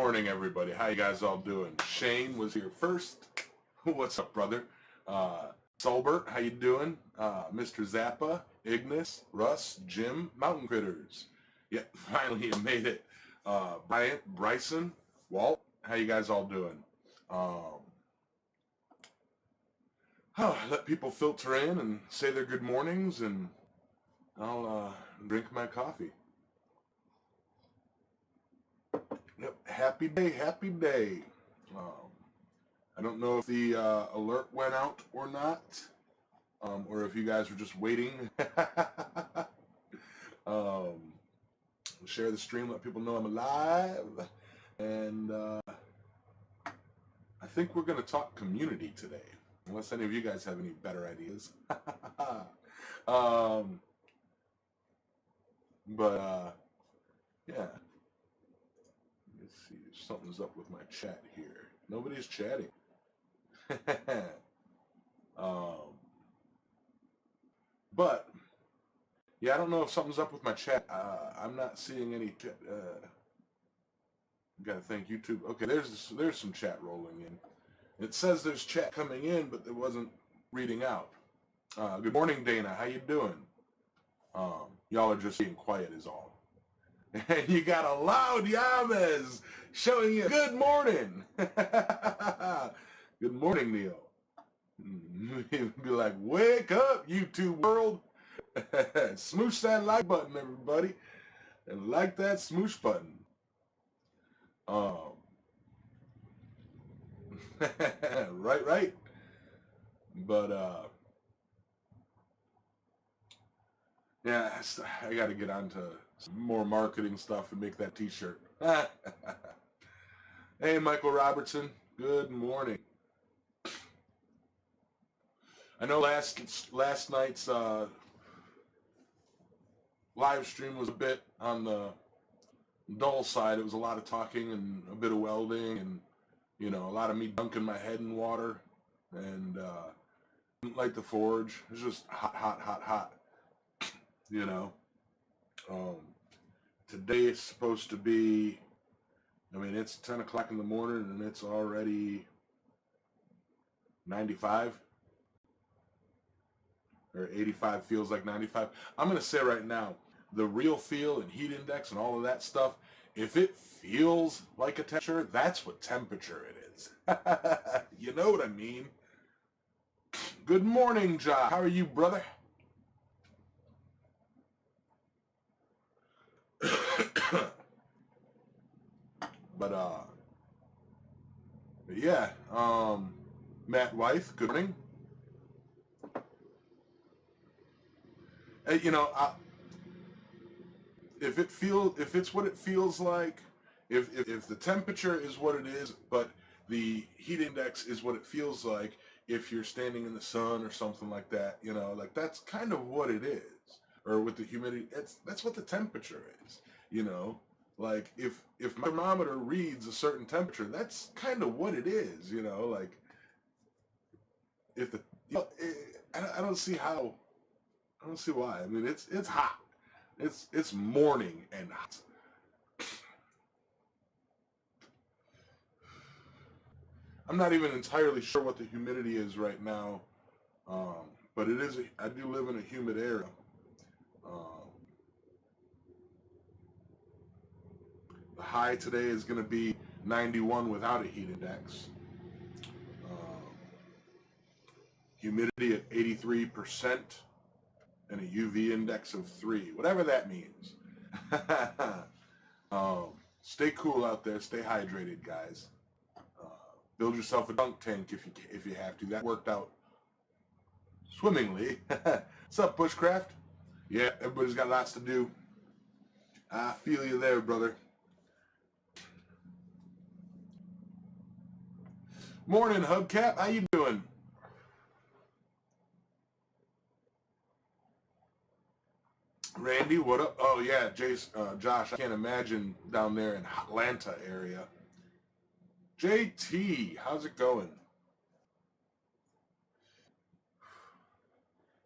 morning, everybody. How you guys all doing? Shane was here first. What's up, brother? Solbert, how you doing? Mr. Zappa, Ignis, Russ, Jim, Mountain Critters. Yeah, finally you made it. Bryson, Walt, how you guys all doing? Let people filter in and say their good mornings, and I'll drink my coffee. Yep, happy day, happy day. I don't know if the alert went out or not, or if you guys were just waiting. Share the stream, let people know I'm alive. And I think we're going to talk community today, unless any of you guys have any better ideas. Yeah. Let's see, something's up with my chat here. Nobody's chatting. But yeah, I don't know if something's up with my chat. I'm not seeing any chat. Gotta thank YouTube. Okay, there's some chat rolling in. It says there's chat coming in, but it wasn't reading out. Good morning, Dana. How you doing? Y'all are just being quiet is all. And you got a loud Yamez showing you good morning. Good morning, Neil. Be like, wake up, YouTube world. Smoosh that like button, everybody. And like that smoosh button. Right. But, yeah, I got to get on to some more marketing stuff and make that t-shirt. Hey, Michael Robertson. Good morning. I know last night's live stream was a bit on the dull side. It was a lot of talking and a bit of welding and, you know, a lot of me dunking my head in water. And didn't like the forge. It was just hot. You know. Today is supposed to be, I mean, it's 10 o'clock in the morning and it's already 95. Or 85 feels like 95. I'm going to say right now, the real feel and heat index and all of that stuff, if it feels like a temperature, that's what temperature it is. You know what I mean? Good morning, Josh. How are you, brother? But yeah, Matt Wythe, good morning. You know, if it's what it feels like, if the temperature is what it is, but the heat index is what it feels like, if you're standing in the sun or something like that, you know, like that's kind of what it is. Or with the humidity, that's what the temperature is, you know. Like if my thermometer reads a certain temperature, that's kind of what it is, you know. Like if the, you know, I don't see how. I don't see why. I mean, it's hot. It's morning and hot. I'm not even entirely sure what the humidity is right now, but it is. I do live in a humid area. The high today is going to be 91 without a heat index. Humidity at 83%. And a UV index of 3, whatever that means. Stay cool out there. Stay hydrated, guys. Build yourself a dunk tank if you have to. That worked out swimmingly. What's up, Bushcraft? Yeah, everybody's got lots to do. I feel you there, brother. Morning, Hubcap. How you doing? Randy, what up? Oh yeah, Josh, I can't imagine down there in Atlanta area. JT, how's it going?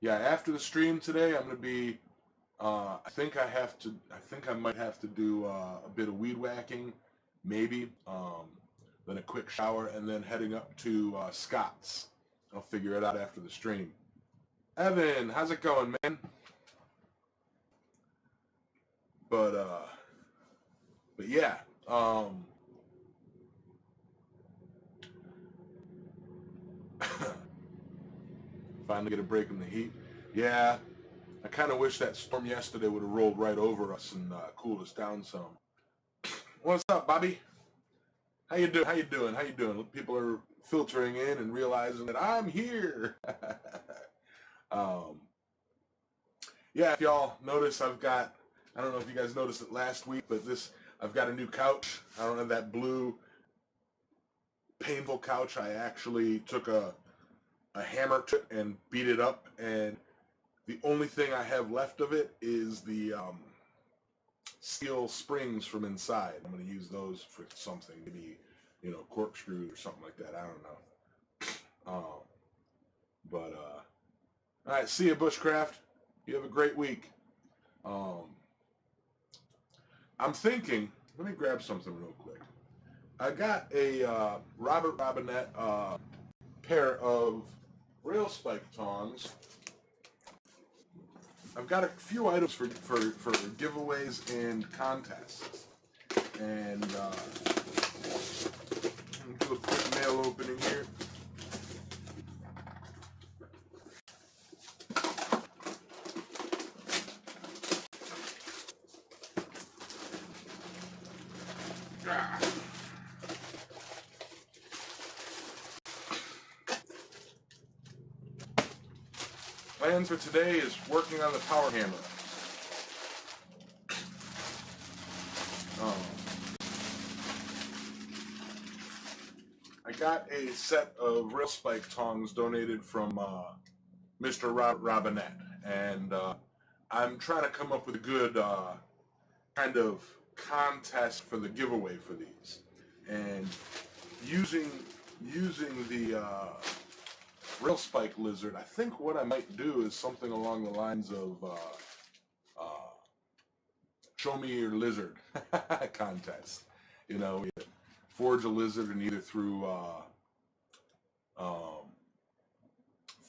Yeah, after the stream today, I'm gonna be. I think I might have to do a bit of weed whacking maybe. Then a quick shower, and then heading up to Scott's. I'll figure it out after the stream. Evan, how's it going, man? But yeah. Finally get a break in the heat. Yeah, I kind of wish that storm yesterday would have rolled right over us and cooled us down some. What's up, Bobby? How you doing? How you doing? How you doing? People are filtering in and realizing that I'm here. Yeah, if y'all notice, I don't know if you guys noticed it last week, but I've got a new couch. I don't have that blue painful couch. I actually took a hammer to it and beat it up, and the only thing I have left of it is the steel springs from inside. I'm going to use those for something, maybe, corkscrews or something like that. I don't know. All right, see you, Bushcraft. You have a great week. I'm thinking, let me grab something real quick. I got a Robert Robinette pair of rail spike tongs. I've got a few items for giveaways and contests. And do a quick mail opening here. Plan for today is working on the power hammer. I got a set of rail spike tongs donated from Mr. Robinette, and I'm trying to come up with a good kind of contest for the giveaway for these, and using the rail spike lizard. I think what I might do is something along the lines of show me your lizard contest. You forge a lizard, and either through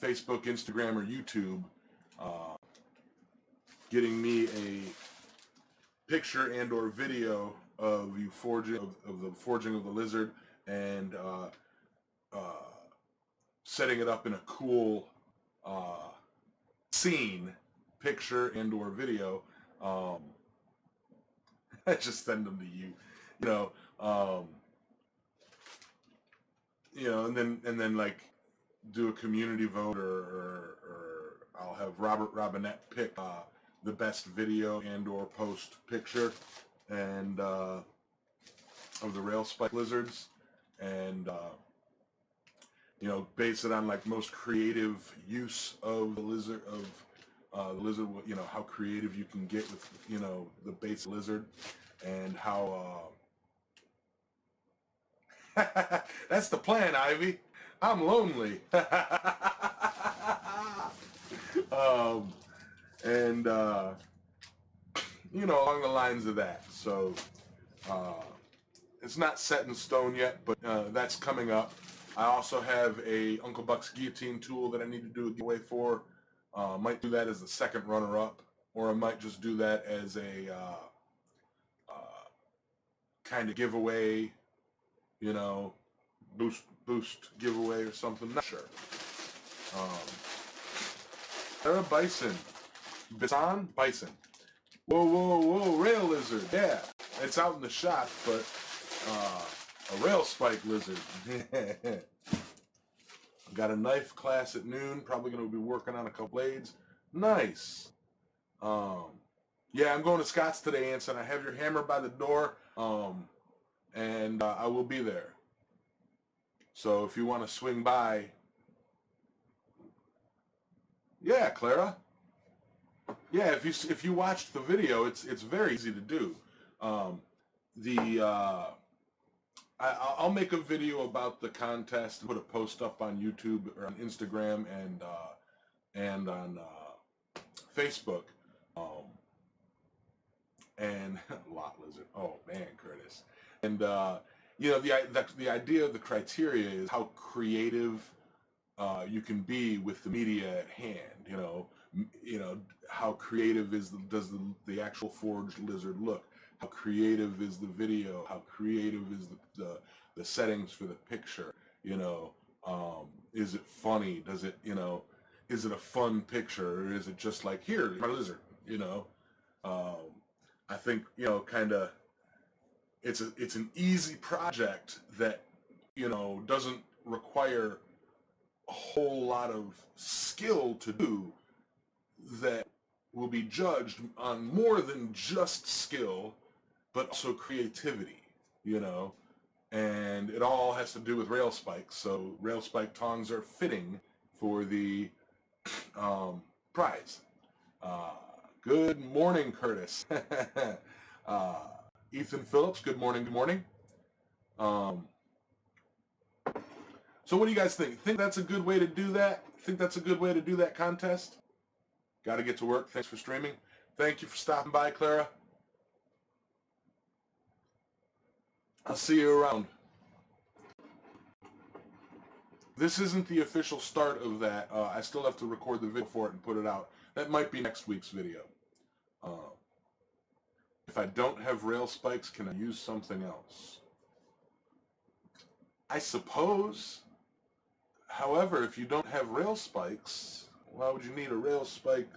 Facebook, Instagram, or YouTube, getting me a picture and or video of you forging of the forging of the lizard, and setting it up in a cool scene, picture and or video. I just send them to you, and then like do a community vote, or I'll have Robert Robinette pick the best video and or post picture and of the rail spike lizards, and base it on like most creative use of the lizard, how creative you can get with the base lizard, and how that's the plan, Ivy. I'm lonely. And along the lines of that. So it's not set in stone yet, but that's coming up. I also have a Uncle Buck's guillotine tool that I need to do a giveaway for. Might do that as the second runner-up, or I might just do that as a kind of giveaway, boost giveaway or something. Not sure. Sarah Bison. Bison. Whoa, rail lizard. Yeah, it's out in the shop, but a rail spike lizard. Got a knife class at noon. Probably going to be working on a couple blades. Nice. Yeah, I'm going to Scott's today, Anson. I have your hammer by the door, and I will be there. So if you want to swing by, yeah, Clara. Yeah, if you watched the video, it's very easy to do. I'll make a video about the contest, put a post up on YouTube or on Instagram and on Facebook. And lot lizard. Oh man, Curtis. And you know, the idea of the criteria is how creative you can be with the media at hand. You know, how creative does the actual forged lizard look? How creative is the video? How creative is the settings for the picture? You know, is it funny? Does it, you know, is it a fun picture, or is it just like, here, my lizard? You know, I think, you know, kind of, it's an easy project that, you know, doesn't require a whole lot of skill to do, that will be judged on more than just skill, but also creativity, you know. And it all has to do with rail spikes. So rail spike tongs are fitting for the prize. Good morning, Curtis. Ethan Phillips, good morning, good morning. So what do you guys think? Think that's a good way to do that? Think that's a good way to do that contest? Got to get to work. Thanks for streaming. Thank you for stopping by, Clara. I'll see you around. This isn't the official start of that. I still have to record the video for it and put it out. That might be next week's video. If I don't have rail spikes, can I use something else? I suppose. However, if you don't have rail spikes, why would you need a rail spike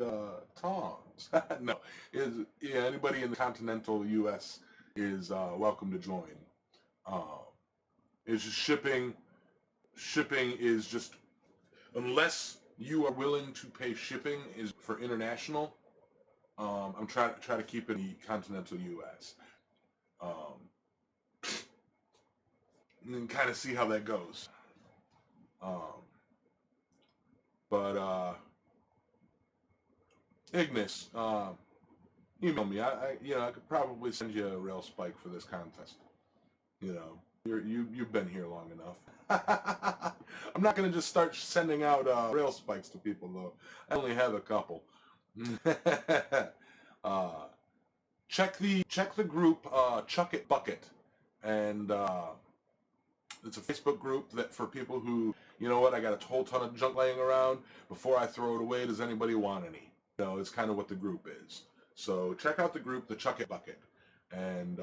tongs? No. Yeah, anybody in the continental U.S. is welcome to join. It's just shipping. Shipping is just, unless you are willing to pay shipping is for international. I'm trying to keep it in the continental U.S. And kind of see how that goes. But Ignis, email me. I could probably send you a rail spike for this contest. You know, you've been here long enough. I'm not gonna just start sending out rail spikes to people though. I only have a couple. Check the group Chuck It Bucket, and it's a Facebook group that for people who, you know what, I got a whole ton of junk laying around. Before I throw it away, does anybody want any? You know, it's kind of what the group is. So check out the group, the Chuck It Bucket, and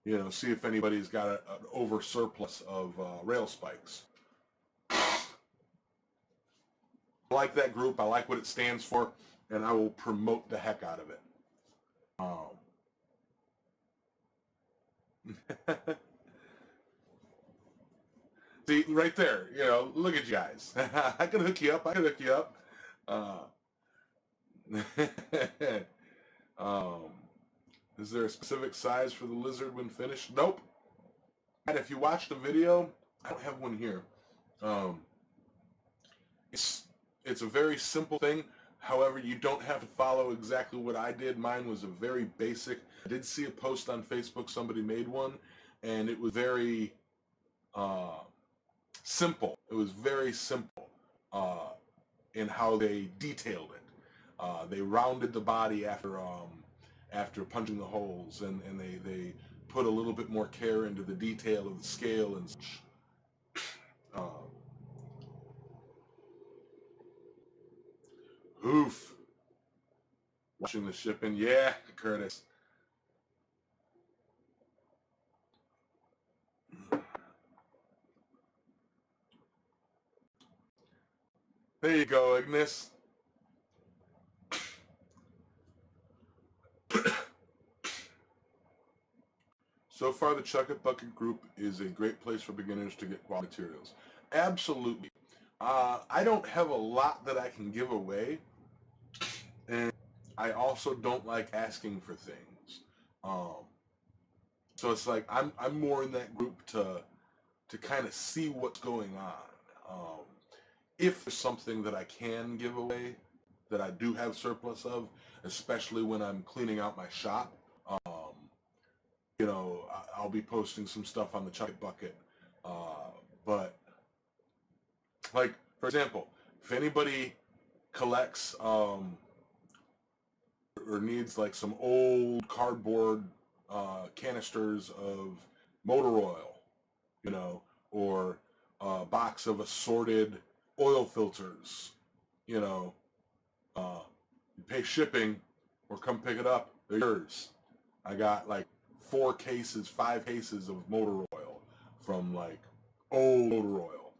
you know, see if anybody's got an over surplus of rail spikes. I like that group. I like what it stands for, and I will promote the heck out of it. See, right there, you know, look at you guys. I can hook you up. I can hook you up. Is there a specific size for the lizard when finished? Nope. And if you watch the video, I don't have one here. It's a very simple thing. However, you don't have to follow exactly what I did. Mine was a very basic. I did see a post on Facebook. Somebody made one, and it was very simple. It was very simple in how they detailed it. They rounded the body after punching the holes, and they put a little bit more care into the detail of the scale and such. Oof. Watching the shipping. Yeah, Curtis. There you go, Ignis. So far, the Chuck It Bucket group is a great place for beginners to get quality materials. Absolutely. I don't have a lot that I can give away, and I also don't like asking for things. So it's like I'm more in that group to kind of see what's going on. If there's something that I can give away, that I do have surplus of, especially when I'm cleaning out my shop, you know, I'll be posting some stuff on the Chuck It Bucket. But, like, for example, if anybody collects or needs like some old cardboard canisters of motor oil, you know, or a box of assorted oil filters, you know, you pay shipping or come pick it up, they're yours. I got like 5 cases of motor oil from like old motor oil.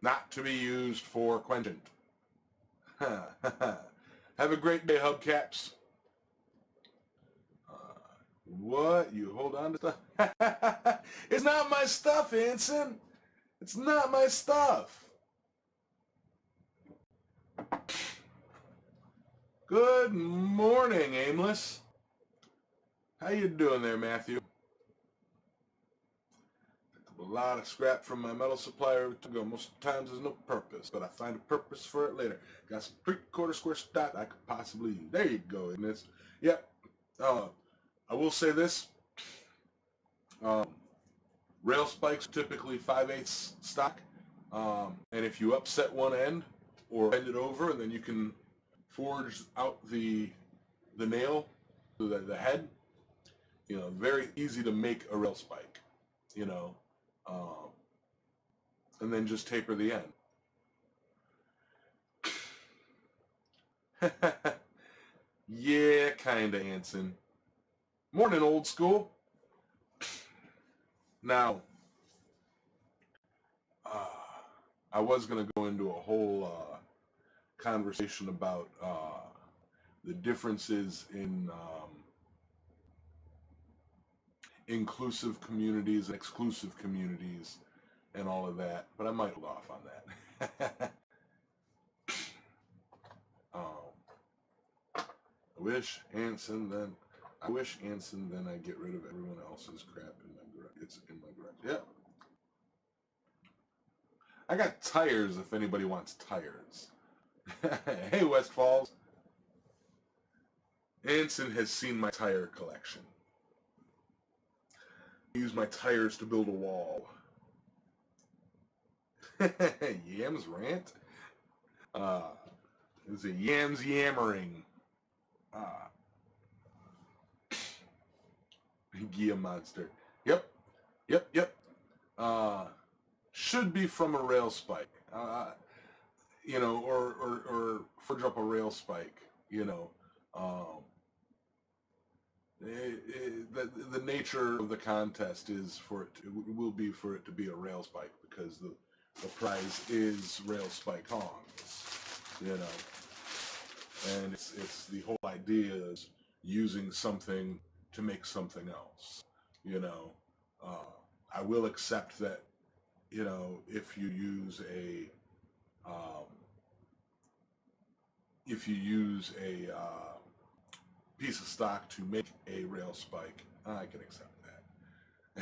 Not to be used for quenchant. Have a great day, hubcaps. What? You hold on to stuff? It's not my stuff, Anson. It's not my stuff. Good morning, Aimless. How you doing there, Matthew? A lot of scrap from my metal supplier to go. Most times there's no purpose, but I find a purpose for it later. Got some 3/4 square stock I could possibly use. There you go, Aimless. Yep. I will say this. Rail spikes are typically 5/8 stock, and if you upset one end or bend it over, and then you can forge out the nail, the head. You know, very easy to make a rail spike. You know, and then just taper the end. Yeah, kinda, Anson. Morning, old school. Now, I was going to go into a whole conversation about the differences in inclusive communities and exclusive communities and all of that, but I might hold off on that. I wish Anson then I get rid of everyone else's crap in my garage. It's in my garage. Yep. I got tires if anybody wants tires. Hey, West Falls. Anson has seen my tire collection. I use my tires to build a wall. Yams rant? It's a yams yammering. Gia monster. Yep. Should be from a rail spike. You know, or forge up a rail spike. You know, the nature of the contest is will be for it to be a rail spike because the prize is rail spike hongs. You know, and it's the whole idea is using something to make something else. You know, I will accept that. You know, if you use a piece of stock to make a rail spike, I can accept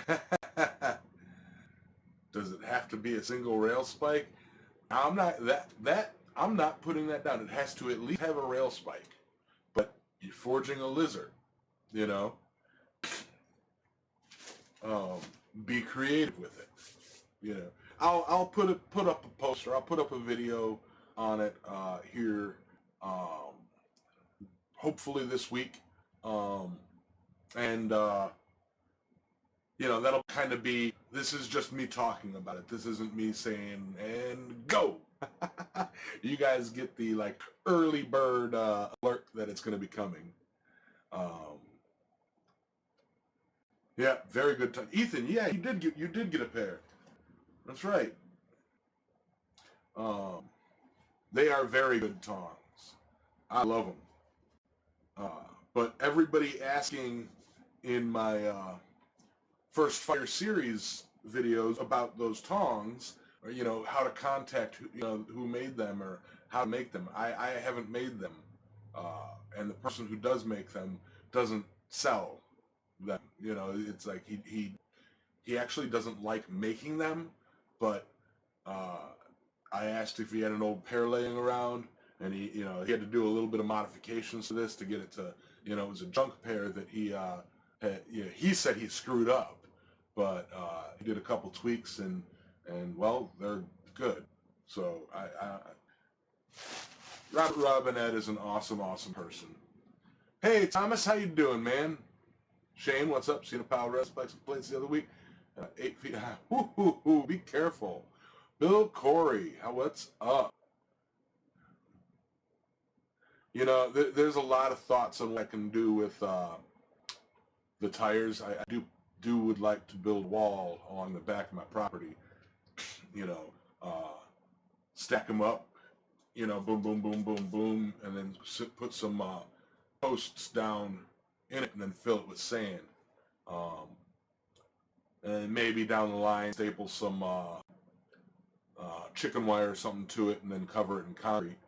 that. Does it have to be a single rail spike? I'm not putting that down. It has to at least have a rail spike. But you're forging a lizard, you know. Be creative with it. You know, I'll put up a poster. I'll put up a video on it here, hopefully this week, and you know, that'll kind of be. This is just me talking about it. This isn't me saying and go. You guys get the like early bird alert that it's going to be coming. Yeah, very good time. Ethan, yeah, you did get a pair. That's right. They are very good tongs. I love them. But everybody asking in my first Fire Series videos about those tongs, or you know how to contact who made them or how to make them. I haven't made them, and the person who does make them doesn't sell them. You know, it's like he actually doesn't like making them. But I asked if he had an old pair laying around, and he had to do a little bit of modifications to this to get it to, it was a junk pair that he said he screwed up, but he did a couple tweaks and well, they're good. So Robert Robinette is an awesome person. Hey, Thomas, how you doing, man? Shane, what's up? Seen a pile of rest plates the other week. 8 feet high. Woo, be careful. Bill Corey, what's up? You know, there's a lot of thoughts on what I can do with the tires. I would like to build a wall along the back of my property. You know, stack them up. You know, boom, boom, boom, boom, boom, and then put some posts down in it, and then fill it with sand. And maybe down the line staple some chicken wire or something to it, and then cover it in concrete.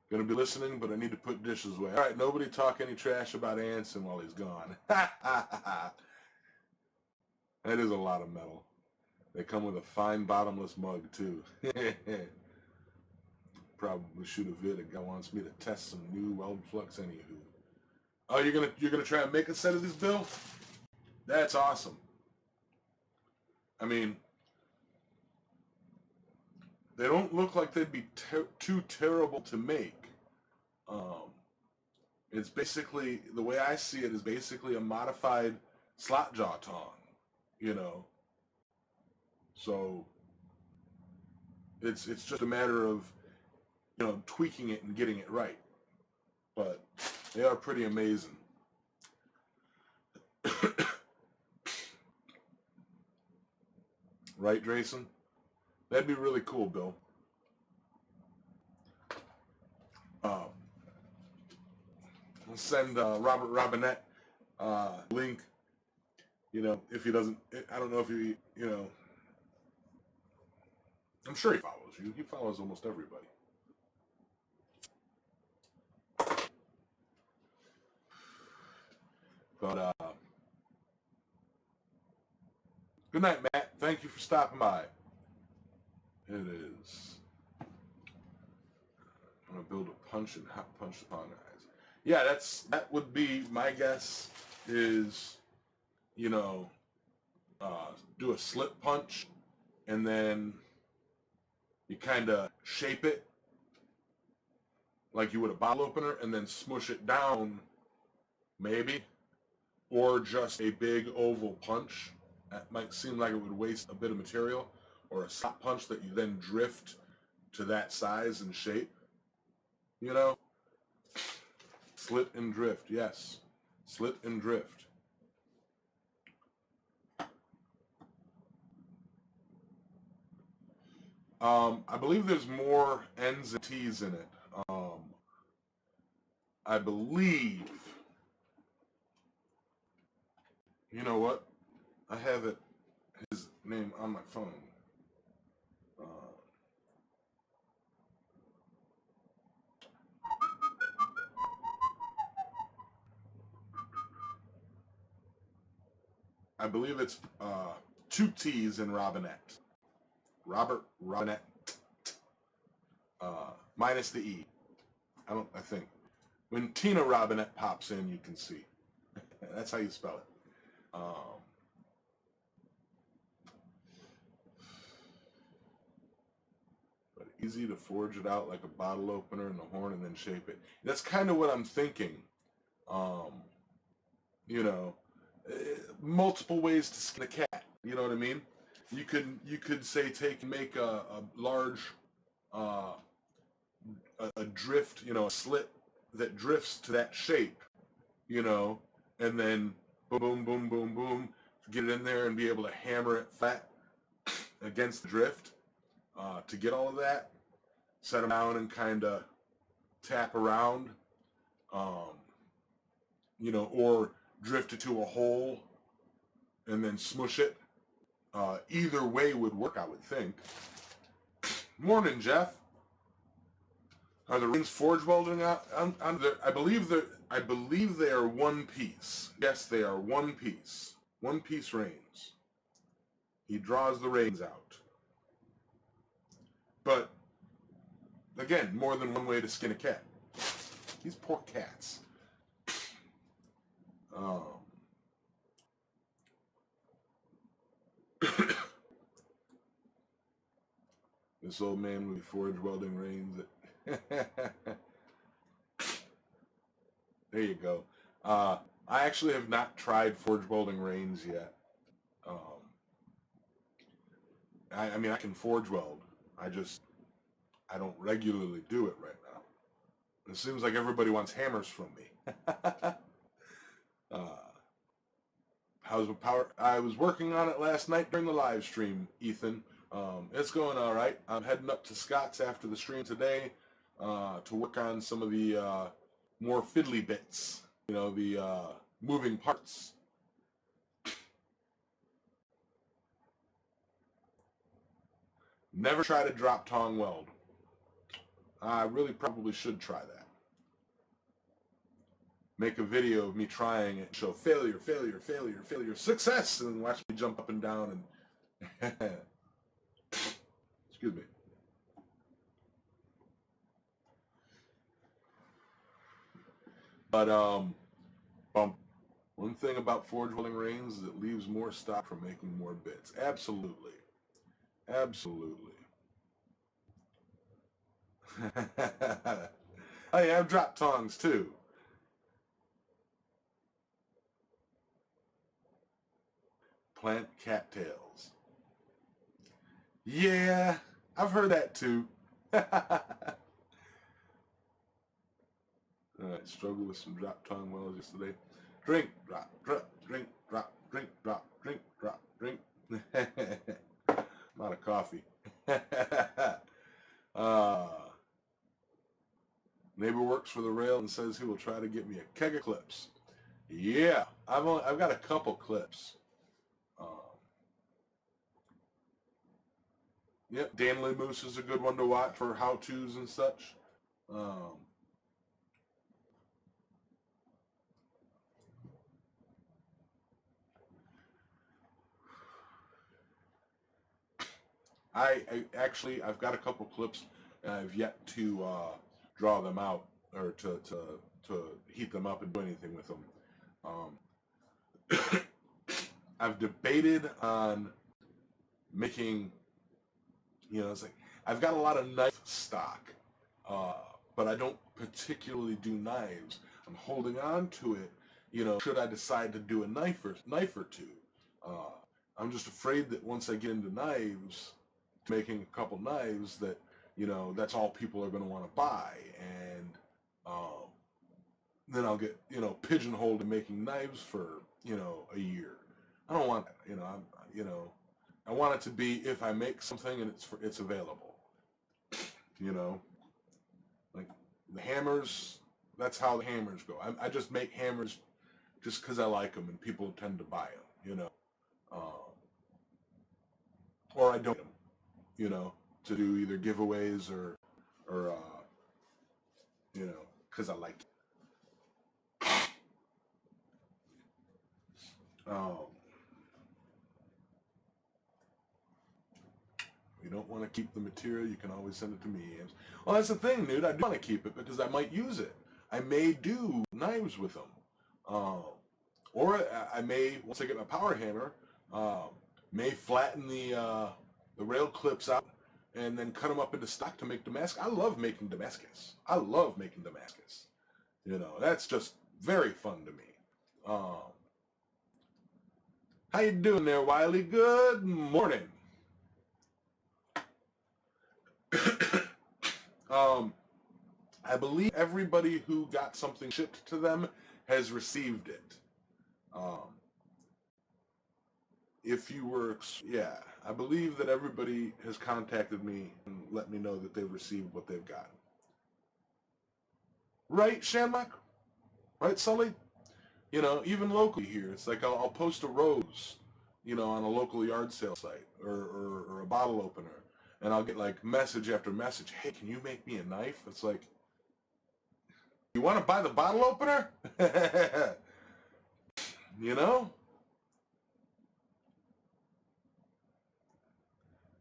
Gonna be listening, but I need to put dishes away. All right, nobody talk any trash about Anson while he's gone. That is a lot of metal. They come with a fine bottomless mug too. Probably shoot a vid. A guy wants me to test some new weld flux. Anywho, oh, you're gonna try and make a set of this, Bill? That's awesome. I mean, they don't look like they'd be too terrible to make. It's basically, the way I see it, is basically a modified slot jaw tong, you know. So it's just a matter of, you know, tweaking it and getting it right. But they are pretty amazing. Right, Drayson? That'd be really cool, Bill. I'll send Robert Robinette link. You know, if he doesn't, I don't know if he, you know, I'm sure he follows you. He follows almost everybody. But good night, Matt. Thank you for stopping by. It is. I'm gonna build a punch and hot punch upon eyes. Yeah, that would be my guess. Is, you know, do a slip punch, and then you kind of shape it like you would a bottle opener, and then smush it down, maybe, or just a big oval punch. That might seem like it would waste a bit of material, or a slot punch that you then drift to that size and shape. You know, slit and drift. Yes, slit and drift. I believe there's more N's and T's in it. I believe, you know what? I have his name on my phone. I believe it's 2 T's in Robinette. Robert Robinette. Minus the E. I think. When Tina Robinette pops in, you can see. That's how you spell it. But easy to forge it out like a bottle opener and a horn and then shape it. That's kind of what I'm thinking. You know, multiple ways to skin a cat. You know what I mean? You could say make a large a drift, you know, a slit that drifts to that shape, you know, and then boom, boom, boom, boom, get it in there and be able to hammer it flat against the drift to get all of that. Set them down and kind of tap around, you know, or drift it to a hole and then smush it. Either way would work, I would think. Morning, Jeff. Are the rings forge welding out? I believe they are one piece. Yes, they are one piece. One piece reins. He draws the reins out. But again, more than one way to skin a cat. These poor cats. This old man with forge welding reins. There you go. I actually have not tried forge welding reins yet. I mean, I can forge weld. I don't regularly do it right now. It seems like everybody wants hammers from me. How's the power? I was working on it last night during the live stream, Ethan. It's going all right. I'm heading up to Scott's after the stream today to work on some of the more fiddly bits. You know, the moving parts. Never tried a drop tong weld. I really probably should try that. Make a video of me trying it and show failure, failure, failure, failure, success, and watch me jump up and down and excuse me. But one thing about forge welding reins is it leaves more stock for making more bits. Absolutely. Absolutely. Oh yeah, I've dropped tongs too. Plant cattails. Yeah, I've heard that too. Alright, struggled with some drop tongue welds yesterday. Drink, drop, drop, drink, drop, drink, drop, drink, drop, drink. I'm out of coffee. Neighbor works for the rail and says he will try to get me a keg of clips. Yeah, I've got a couple clips. Yep, Danley Moose is a good one to watch for how-tos and such. I've got a couple clips, and I've yet to draw them out or to heat them up and do anything with them. I've debated on making, you know, it's like I've got a lot of knife stock, but I don't particularly do knives. I'm holding on to it, you know, should I decide to do a knife or two. I'm just afraid that once I get into knives, making a couple knives, that, you know, that's all people are going to want to buy, and then I'll get, you know, pigeonholed in making knives for, you know, a year. I don't want that, you know. I want it to be, if I make something and it's available, you know, like the hammers. That's how the hammers go. I just make hammers just because I like them and people tend to buy them, you know, or I don't, you know, to do either giveaways or you know, because I like it. You don't want to keep the material, you can always send it to me. Well, that's the thing, dude. I do want to keep it because I might use it. I may do knives with them. Or I may, once I get my power hammer, may flatten the rail clips out and then cut them up into stock to make Damascus. I love making Damascus. I love making Damascus. You know, that's just very fun to me. How you doing there, Wiley? Good morning. I believe everybody who got something shipped to them has received it. If you were, yeah, I believe that everybody has contacted me and let me know that they've received what they've got. Right, Shamrock? Right, Sully? You know, even locally here, it's like I'll post a rose, you know, on a local yard sale site or a bottle opener, and I'll get like message after message. Hey, can you make me a knife? It's like, you want to buy the bottle opener? You know?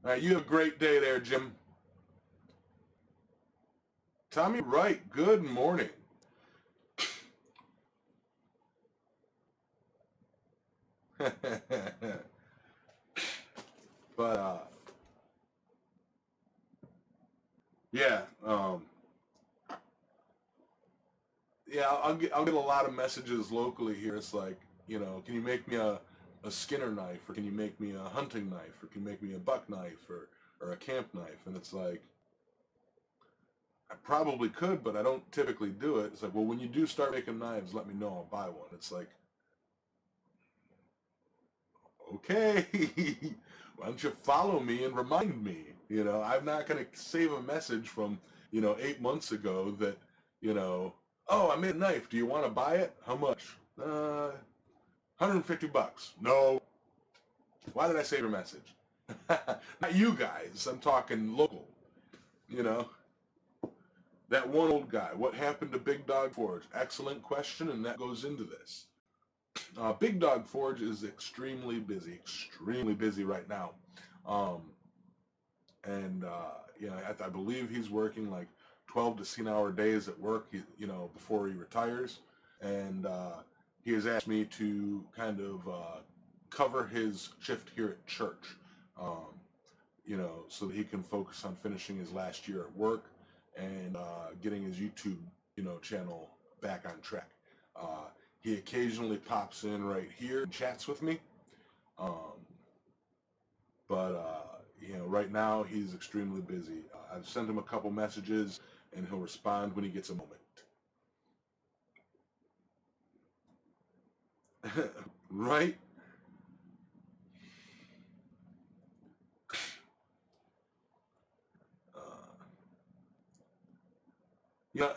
All right, you have a great day there, Jim. Tommy Wright, good morning. But I'll get a lot of messages locally here. It's like, you know, can you make me a Skinner knife, or can you make me a hunting knife, or can you make me a buck knife, or a camp knife? And it's like, I probably could, but I don't typically do it. It's like, well, when you do start making knives, let me know. I'll buy one. It's like, okay, why don't you follow me and remind me? You know, I'm not going to save a message from, you know, 8 months ago that, you know, oh, I made a knife. Do you want to buy it? How much? 150 bucks. No. Why did I save your message? Not you guys. I'm talking local. You know, that one old guy. What happened to Big Dog Forge? Excellent question, and that goes into this. Big Dog Forge is extremely busy right now. You know, I believe he's working like 12 to 16-hour days at work, you know, before he retires. And he has asked me to kind of cover his shift here at church, you know, so that he can focus on finishing his last year at work and getting his YouTube, you know, channel back on track. He occasionally pops in right here and chats with me. You know, right now he's extremely busy. I've sent him a couple messages, and he'll respond when he gets a moment. Right? You know,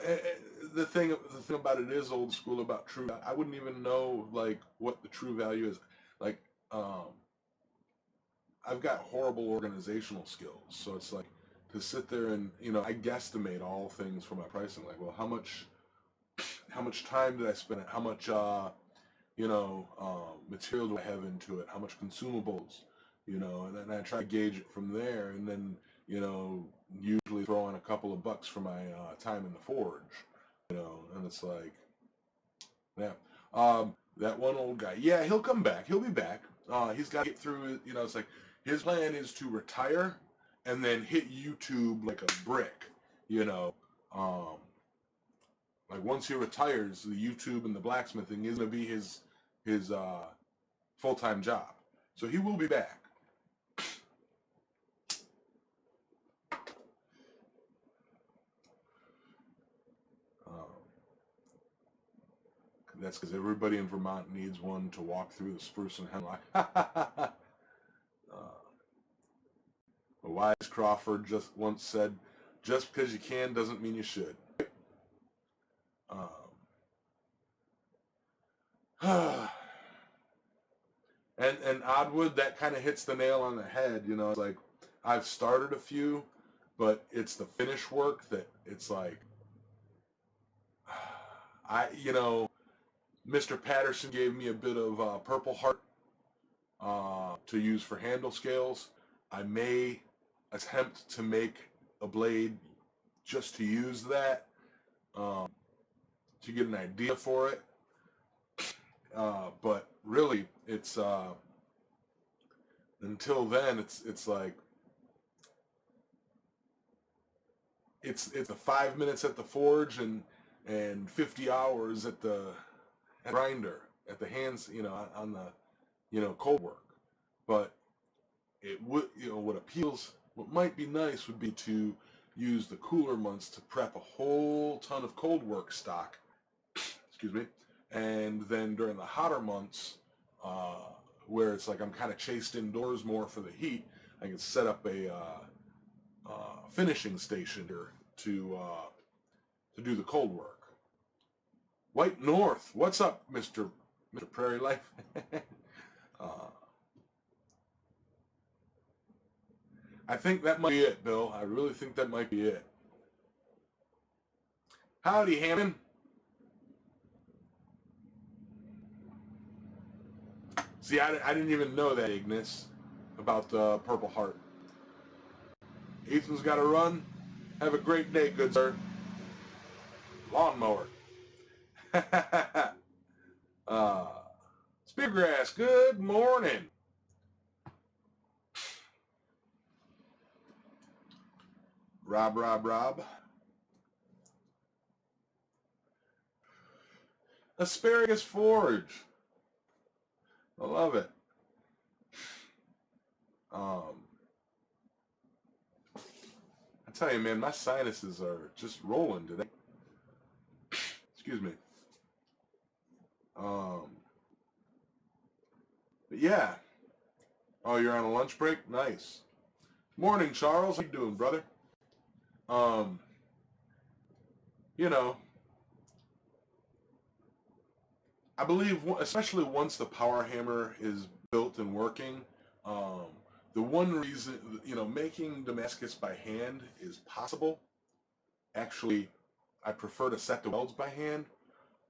the thing about it is old school about true. I wouldn't even know like what the true value is. Like, I've got horrible organizational skills, so it's like to sit there and, you know, I guesstimate all things for my pricing. Like, well, how much time did I spend? How much you know, material do I have into it? How much consumables? You know, and then I try to gauge it from there, and then, you know, usually throw in a couple of bucks for my time in the forge. You know, and it's like, yeah. That one old guy, yeah, he'll come back. He'll be back. He's got to get through, you know, it's like his plan is to retire and then hit YouTube like a brick, you know. Like once he retires, the YouTube and the blacksmithing is going to be his full-time job. So he will be back. That's because everybody in Vermont needs one to walk through the spruce and hemlock. Wise Crawford just once said, just because you can doesn't mean you should. And Oddwood, that kind of hits the nail on the head. You know, it's like I've started a few, but it's the finish work that it's like, you know, Mr. Patterson gave me a bit of Purple Heart to use for handle scales. I may attempt to make a blade just to use that, to get an idea for it. But really, it's until then, it's like it's the 5 minutes at the forge and 50 hours at the grinder, at the hands, you know, on the, you know, cold work. But it would, you know, what might be nice would be to use the cooler months to prep a whole ton of cold work stock, excuse me, and then during the hotter months, where it's like I'm kind of chased indoors more for the heat, I can set up a finishing station here to do the cold work. White North, what's up, Mr. Prairie Life? I think that might be it, Bill. I really think that might be it. Howdy, Hammond. See, I didn't even know that, Ignis, about the Purple Heart. Ethan's got to run. Have a great day, good sir. Lawnmower. Speargrass, good morning. Rob. Asparagus Forge. I love it. I tell you, man, my sinuses are just rolling today. Excuse me. But yeah. Oh, you're on a lunch break? Nice. Morning, Charles. How you doing, brother? You know, I believe, especially once the power hammer is built and working, the one reason, making Damascus by hand is possible. Actually, I prefer to set the welds by hand,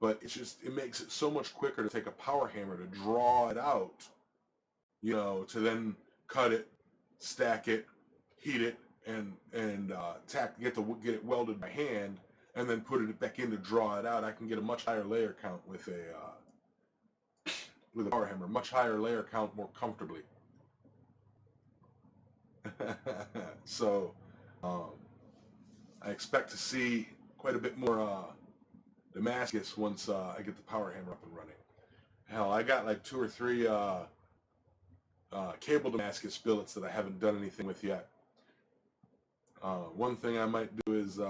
but it makes it so much quicker to take a power hammer to draw it out, to then cut it, stack it, heat it, and get it welded by hand, and then put it back in to draw it out. I can get a much higher layer count with a power hammer, much higher layer count more comfortably. So I expect to see quite a bit more Damascus once I get the power hammer up and running. Hell, I got like 2 or 3 cable Damascus billets that I haven't done anything with yet. One thing I might do is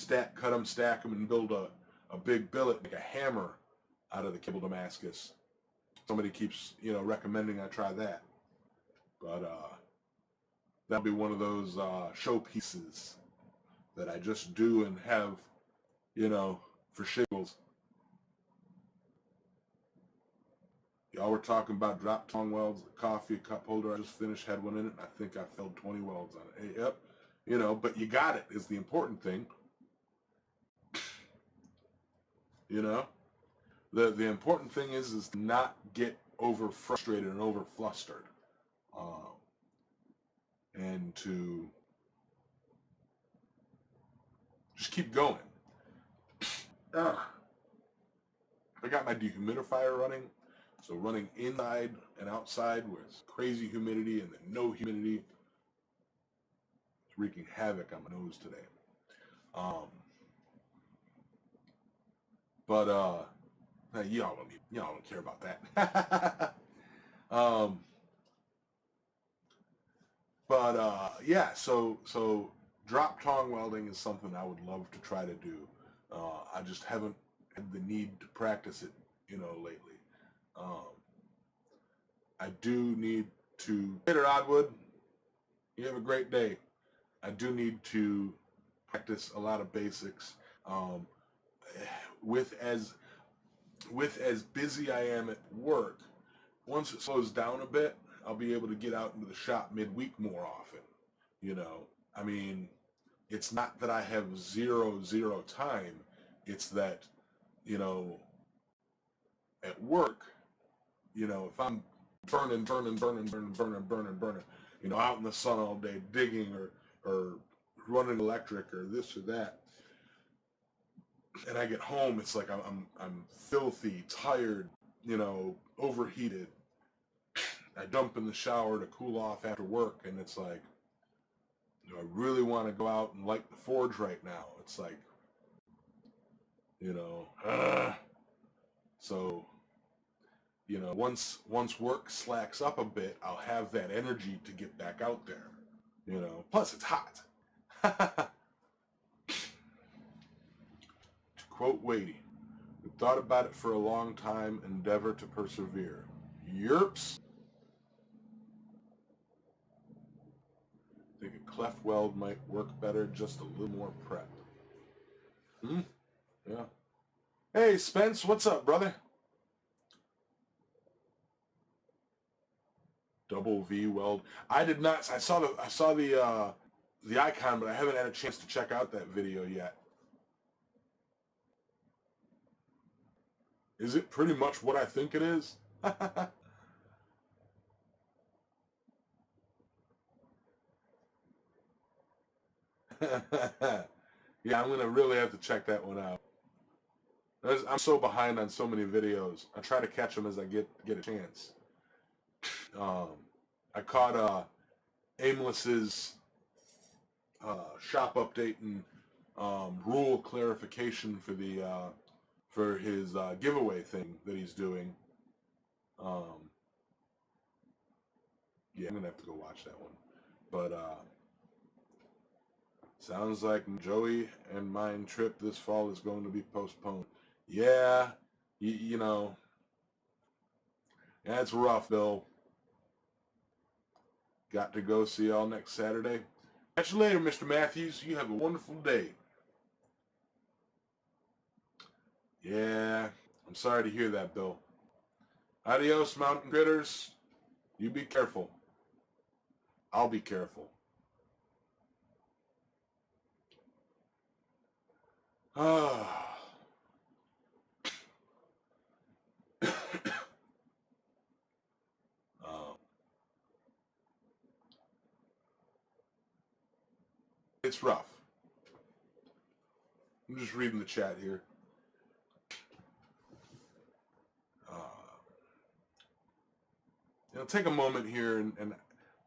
cut them, stack them, and build a big billet, like a hammer, out of the cable Damascus. Somebody keeps, recommending I try that. But that'll be one of those show pieces that I just do and have, for shiggles. Y'all were talking about drop tongue welds, the coffee cup holder I just finished had one in it, and I think I filled 20 welds on it. Hey, yep, but you got it is the important thing. The important thing is to not get over frustrated and over flustered, and to just keep going. I got my dehumidifier running, so running inside and outside where it's crazy humidity and then no humidity. It's wreaking havoc on my nose today. But y'all don't care about that. Yeah, so drop tong welding is something I would love to try to do. I just haven't had the need to practice it, lately. I do need to. Later, Oddwood. You have a great day. I do need to practice a lot of basics. With as busy I am at work, once it slows down a bit, I'll be able to get out into the shop midweek more often. I mean, it's not that I have zero time. It's that, at work, if I'm burning, out in the sun all day, digging or running electric or this or that, and I get home, it's like I'm filthy, tired, overheated. I dump in the shower to cool off after work, and it's like, do I really want to go out and light the forge right now? It's like, so, once work slacks up a bit, I'll have that energy to get back out there, plus it's hot. To quote Wadey, we thought about it for a long time, endeavor to persevere. Yerps. I think a cleft weld might work better, just a little more prep. Yeah. Hey, Spence, what's up, brother? Double V weld. I did not. I saw the icon, but I haven't had a chance to check out that video yet. Is it pretty much what I think it is? Yeah, I'm gonna really have to check that one out. I'm so behind on so many videos. I try to catch them as I get a chance. I caught Aimless's shop update and rule clarification for the for his giveaway thing that he's doing. Yeah, I'm gonna have to go watch that one. But sounds like Joey and mine trip this fall is going to be postponed. Yeah, you know, that's rough, Bill. Got to go see y'all next Saturday. Catch you later, Mr. Matthews. You have a wonderful day. Yeah, I'm sorry to hear that, Bill. Adios, mountain critters. You be careful. I'll be careful. Ah. It's rough. I'm just reading the chat here. Take a moment here, and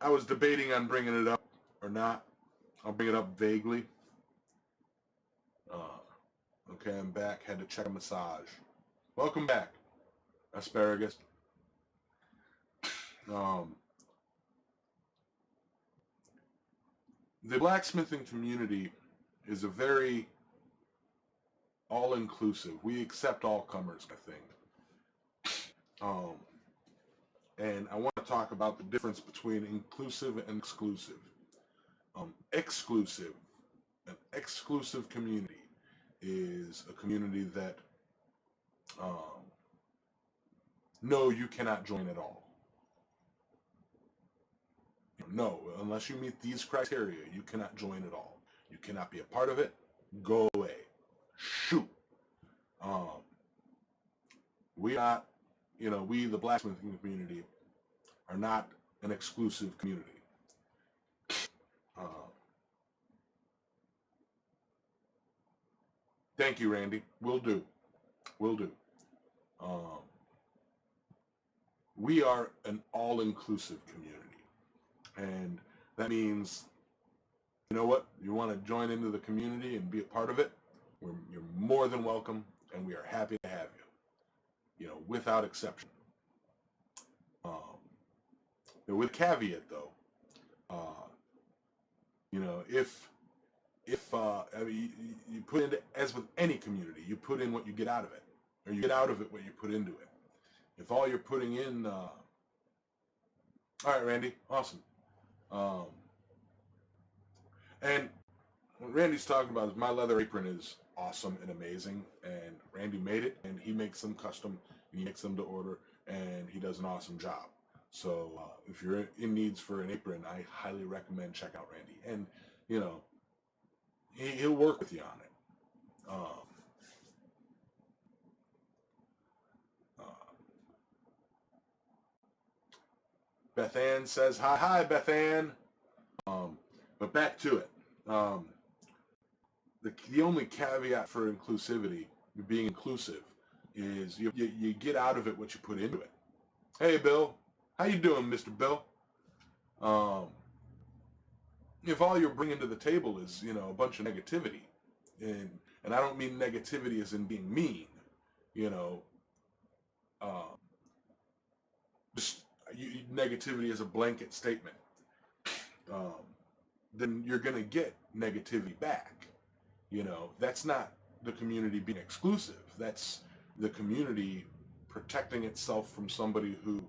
I was debating on bringing it up or not. I'll bring it up vaguely. Okay, I'm back. Had to check a massage. Welcome back, asparagus. The blacksmithing community is a very all-inclusive. We accept all comers, I think. And I want to talk about the difference between inclusive and exclusive. Exclusive, an exclusive community is a community that no, you cannot join at all. No, unless you meet these criteria, you cannot join at all. You cannot be a part of it. Go away. Shoot. We not, we the blacksmithing community are not an exclusive community. Thank you, Randy. Will do. Will do. We are an all-inclusive community. And that means, you know what? You want to join into the community and be a part of it? You're more than welcome, and we are happy to have you. Without exception. With caveat, though, if you put into, as with any community, you put in what you get out of it, or you get out of it what you put into it. If all you're putting in, all right, Randy, awesome. And what Randy's talking about is my leather apron is awesome and amazing, and Randy made it, and he makes them custom, and he makes them to order, and he does an awesome job. So if you're in needs for an apron, I highly recommend check out Randy, and he'll work with you on it. Beth Ann says hi, Beth Ann. But back to it. The only caveat for inclusivity, being inclusive, is you get out of it what you put into it. Hey, Bill. How you doing, Mr. Bill? If all you're bringing to the table is, a bunch of negativity, and I don't mean negativity as in being mean, just negativity as a blanket statement, then you're going to get negativity back. That's not the community being exclusive. That's the community protecting itself from somebody who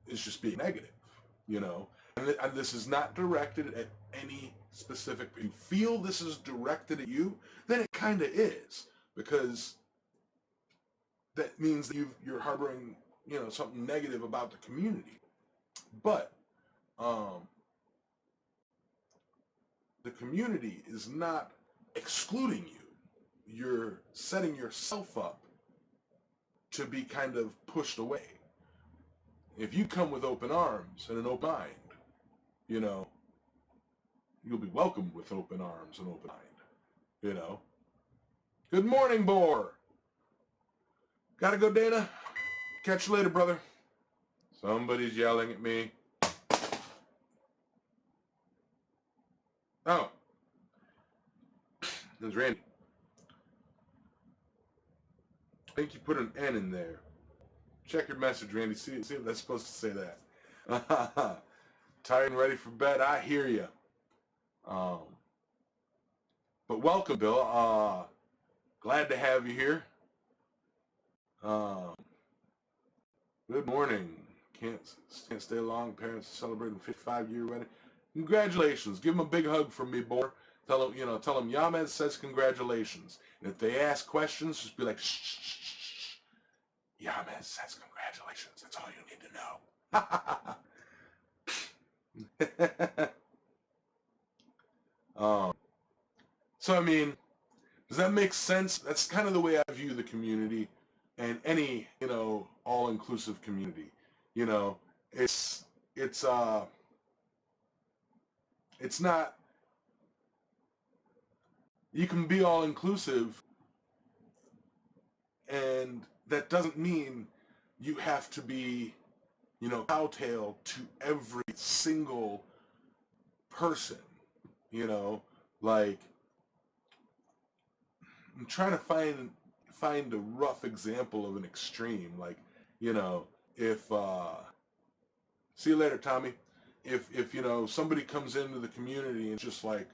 is just being negative, And this is not directed at any specific. If you feel this is directed at you, then it kind of is, because that means that you're harboring, something negative about the community. But the community is not excluding you. You're setting yourself up to be kind of pushed away. If you come with open arms and an open mind, you'll be welcomed with open arms and open mind, Good morning, Boar. Gotta go, Dana. Catch you later, brother. Somebody's yelling at me. Oh. It's Randy. think you put an N in there. Check your message, Randy. See if that's supposed to say that. Tired and ready for bed. I hear you. But welcome, Bill. Glad to have you here. Good morning. Can't stay long. Parents are celebrating 55-year wedding. Congratulations. Give them a big hug from me, boy. Tell them Yamez says congratulations. And if they ask questions, just be like, shh, shh, shh, shh. Yamez says congratulations. That's all you need to know. So, I mean, does that make sense? That's kind of the way I view the community and any, all-inclusive community. It's not, you can be all-inclusive, and that doesn't mean you have to be, kowtow to every single person, like, I'm trying to find a rough example of an extreme, like, if, see you later, Tommy. If somebody comes into the community and just like,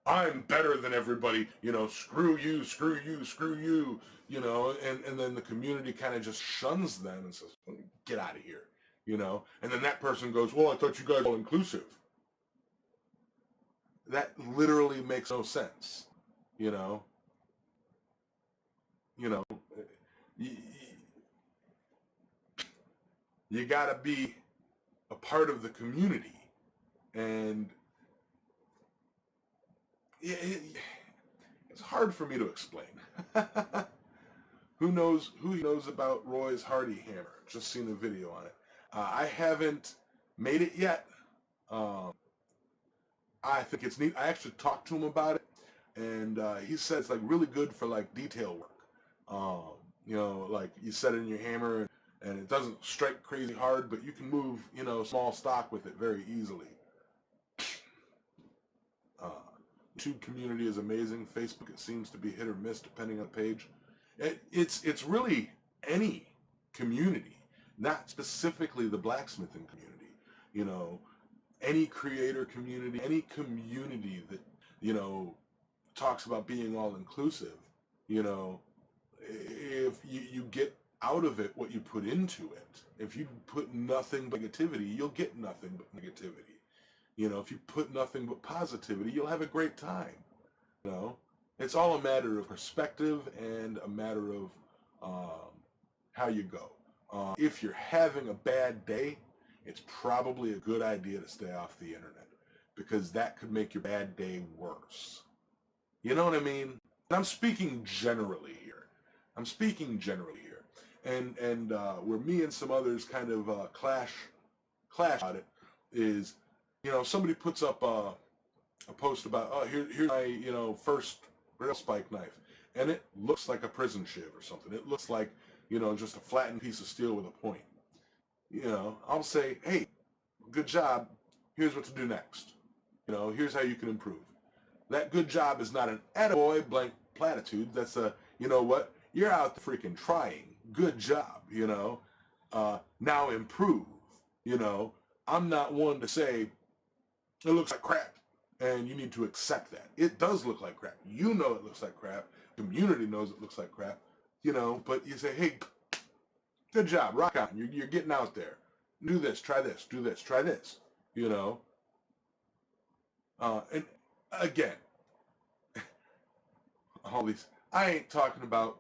I'm better than everybody, screw you, screw you, screw you, and then the community kind of just shuns them and says, get out of here, and then that person goes, well, I thought you guys were all inclusive. That literally makes no sense, you gotta be a part of the community, and it's hard for me to explain. Who knows about Roy's Hardy hammer? Just seen the video on it. I haven't made it yet. I think it's neat. I actually talked to him about it, and he said it's like really good for like detail work. Like you set it in your hammer, and it doesn't strike crazy hard, but you can move, small stock with it very easily. YouTube community is amazing. Facebook, it seems to be hit or miss depending on the page. It's really any community, not specifically the blacksmithing community. Any creator community, any community that, talks about being all inclusive, if you get out of it what you put into it. If you put nothing but negativity, you'll get nothing but negativity. If you put nothing but positivity, you'll have a great time. It's all a matter of perspective and a matter of how you go. If you're having a bad day, it's probably a good idea to stay off the internet, because that could make your bad day worse. You know what I mean? And I'm speaking generally here. And where me and some others kind of clash about it is, somebody puts up a post about, oh, here's my, first rail spike knife, and it looks like a prison shiv or something. It looks like, just a flattened piece of steel with a point. I'll say, hey, good job. Here's what to do next. Here's how you can improve. That good job is not an attaboy blank platitude. That's a, what? You're out there freaking trying. Good job, now improve. I'm not one to say, it looks like crap, and you need to accept that. It does look like crap. It looks like crap. Community knows it looks like crap, but you say, hey, good job, rock on. You're getting out there. Do this, try this, do this, try this, and again, all these, I ain't talking about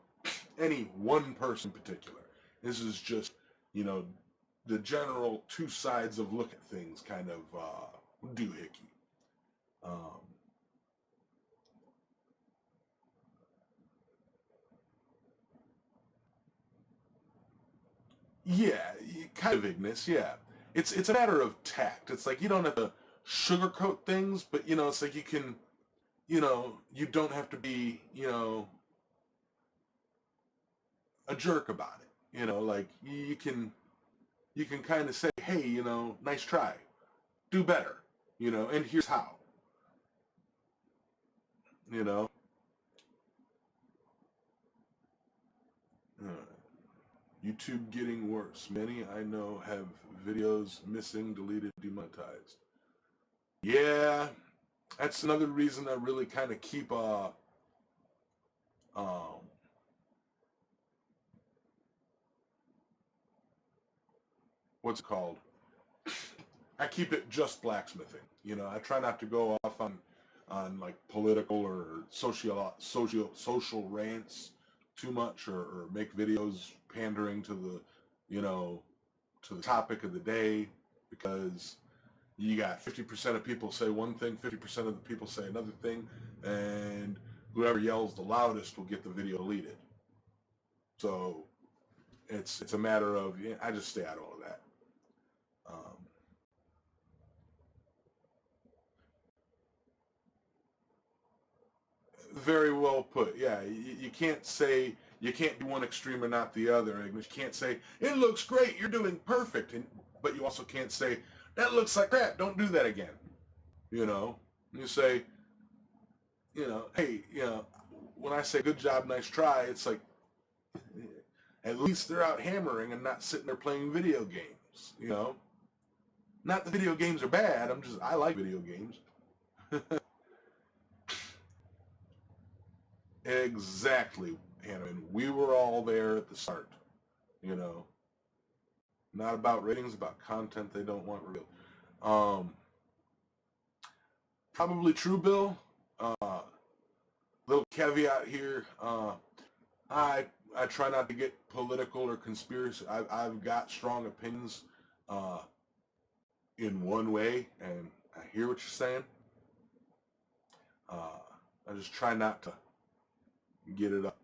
any one person in particular. This is just, the general two sides of look at things kind of doohickey. Yeah, kind of Ignis, yeah. It's a matter of tact. It's like you don't have to sugarcoat things, but, it's like you can, you don't have to be, a jerk about it. Like you can kind of say, hey, nice try, do better, and here's how. YouTube getting worse. Many I know have videos missing, deleted, demonetized. Yeah, that's another reason I really kind of keep um, what's it called? I keep it just blacksmithing. You know, I try not to go off on like political or social rants too much, or make videos pandering to the, you know, to the topic of the day, because you got 50% of people say one thing, 50% of the people say another thing, and whoever yells the loudest will get the video deleted. So it's a matter of, yeah, I just stay out of all of that. Very well put. Yeah, you can't say, you can't be one extreme or not the other. You can't say it looks great, you're doing perfect, but you also can't say that looks like crap, don't do that again. You know, you say, you know, hey, you know, when I say good job, nice try, it's like, at least they're out hammering and not sitting there playing video games. You know, not that video games are bad. I like video games. Exactly, Hannah. And we were all there at the start. You know, not about ratings, about content they don't want real. Probably true, Bill. Little caveat here. I try not to get political or conspiracy. I've got strong opinions in one way, and I hear what you're saying. I just try not to get it up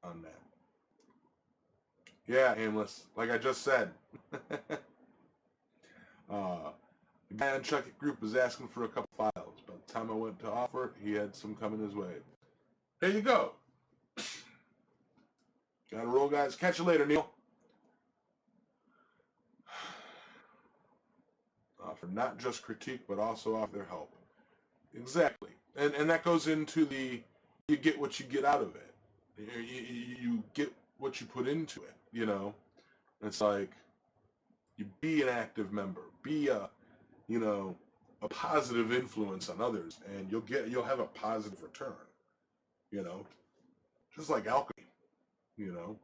on that. Yeah, aimless. Like I just said. The guy on Chuck It Group was asking for a couple files. By the time I went to offer, he had some coming his way. There you go. Gotta roll, guys. Catch you later, Neil. For not just critique, but also offer their help. Exactly. And that goes into the, you get what you get out of it. You get what you put into it, you know? It's like, you be an active member. Be a, you know, a positive influence on others, and you'll have a positive return, you know? Just like alchemy, you know?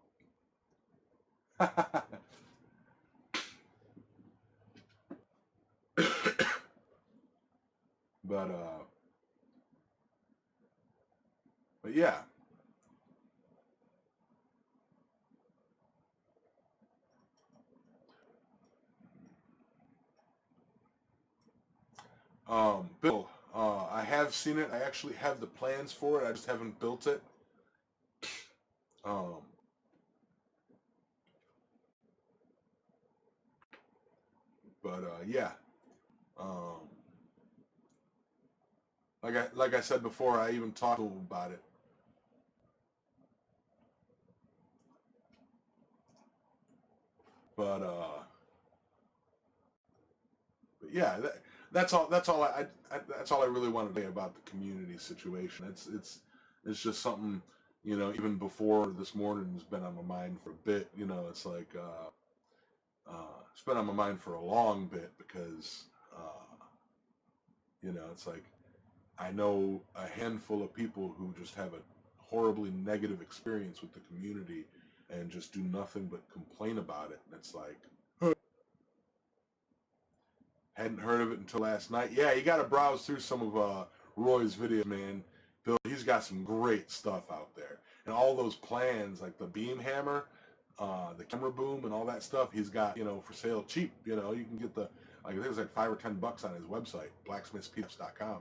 But yeah. Bill, I have seen it. I actually have the plans for it. I just haven't built it. Um, yeah. Um, like I said before, I even talked to him about it. But yeah, that's all. That's all that's all I really want to say about the community situation. It's just something, you know. Even before this morning, has been on my mind for a bit. You know, it's like it's been on my mind for a long bit, because you know, it's like, I know a handful of people who just have a horribly negative experience with the community and just do nothing but complain about it. And it's like, hadn't heard of it until last night. Yeah, you got to browse through some of Roy's videos, man. Bill, he's got some great stuff out there. And all those plans, like the beam hammer, the camera boom, and all that stuff, he's got, you know, for sale cheap. You know, you can get the, like, I think it's like $5 or $10 on his website, blacksmithspdfs.com.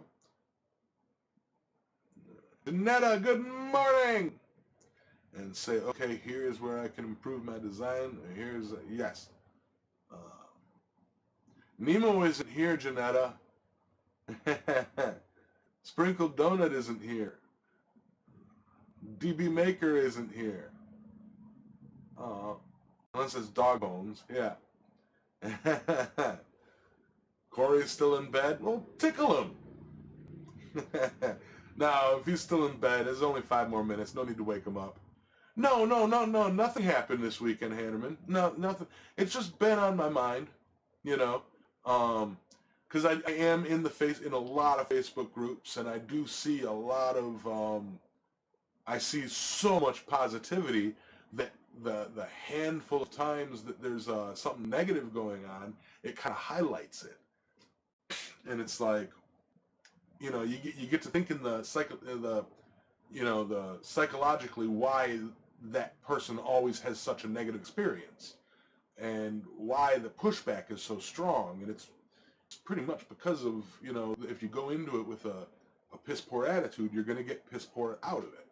Janetta, good morning! And say, okay, here's where I can improve my design. Here's, yes. Nemo isn't here, Janetta. Sprinkled Donut isn't here. DB Maker isn't here. Unless it's Dog Bones, yeah. Corey's still in bed? Well, tickle him. Now, if he's still in bed, there's only 5 more minutes. No need to wake him up. No, no, no, no, nothing happened this weekend, Hannerman. No, nothing. It's just been on my mind, you know. Because I am in a lot of Facebook groups, and I do see a lot of I see so much positivity that the handful of times that there's something negative going on, it kind of highlights it, and it's like, you get to thinking the psychologically why that person always has such a negative experience and why the pushback is so strong, and it's pretty much because of, if you go into it with a piss poor attitude, you're going to get piss poor out of it.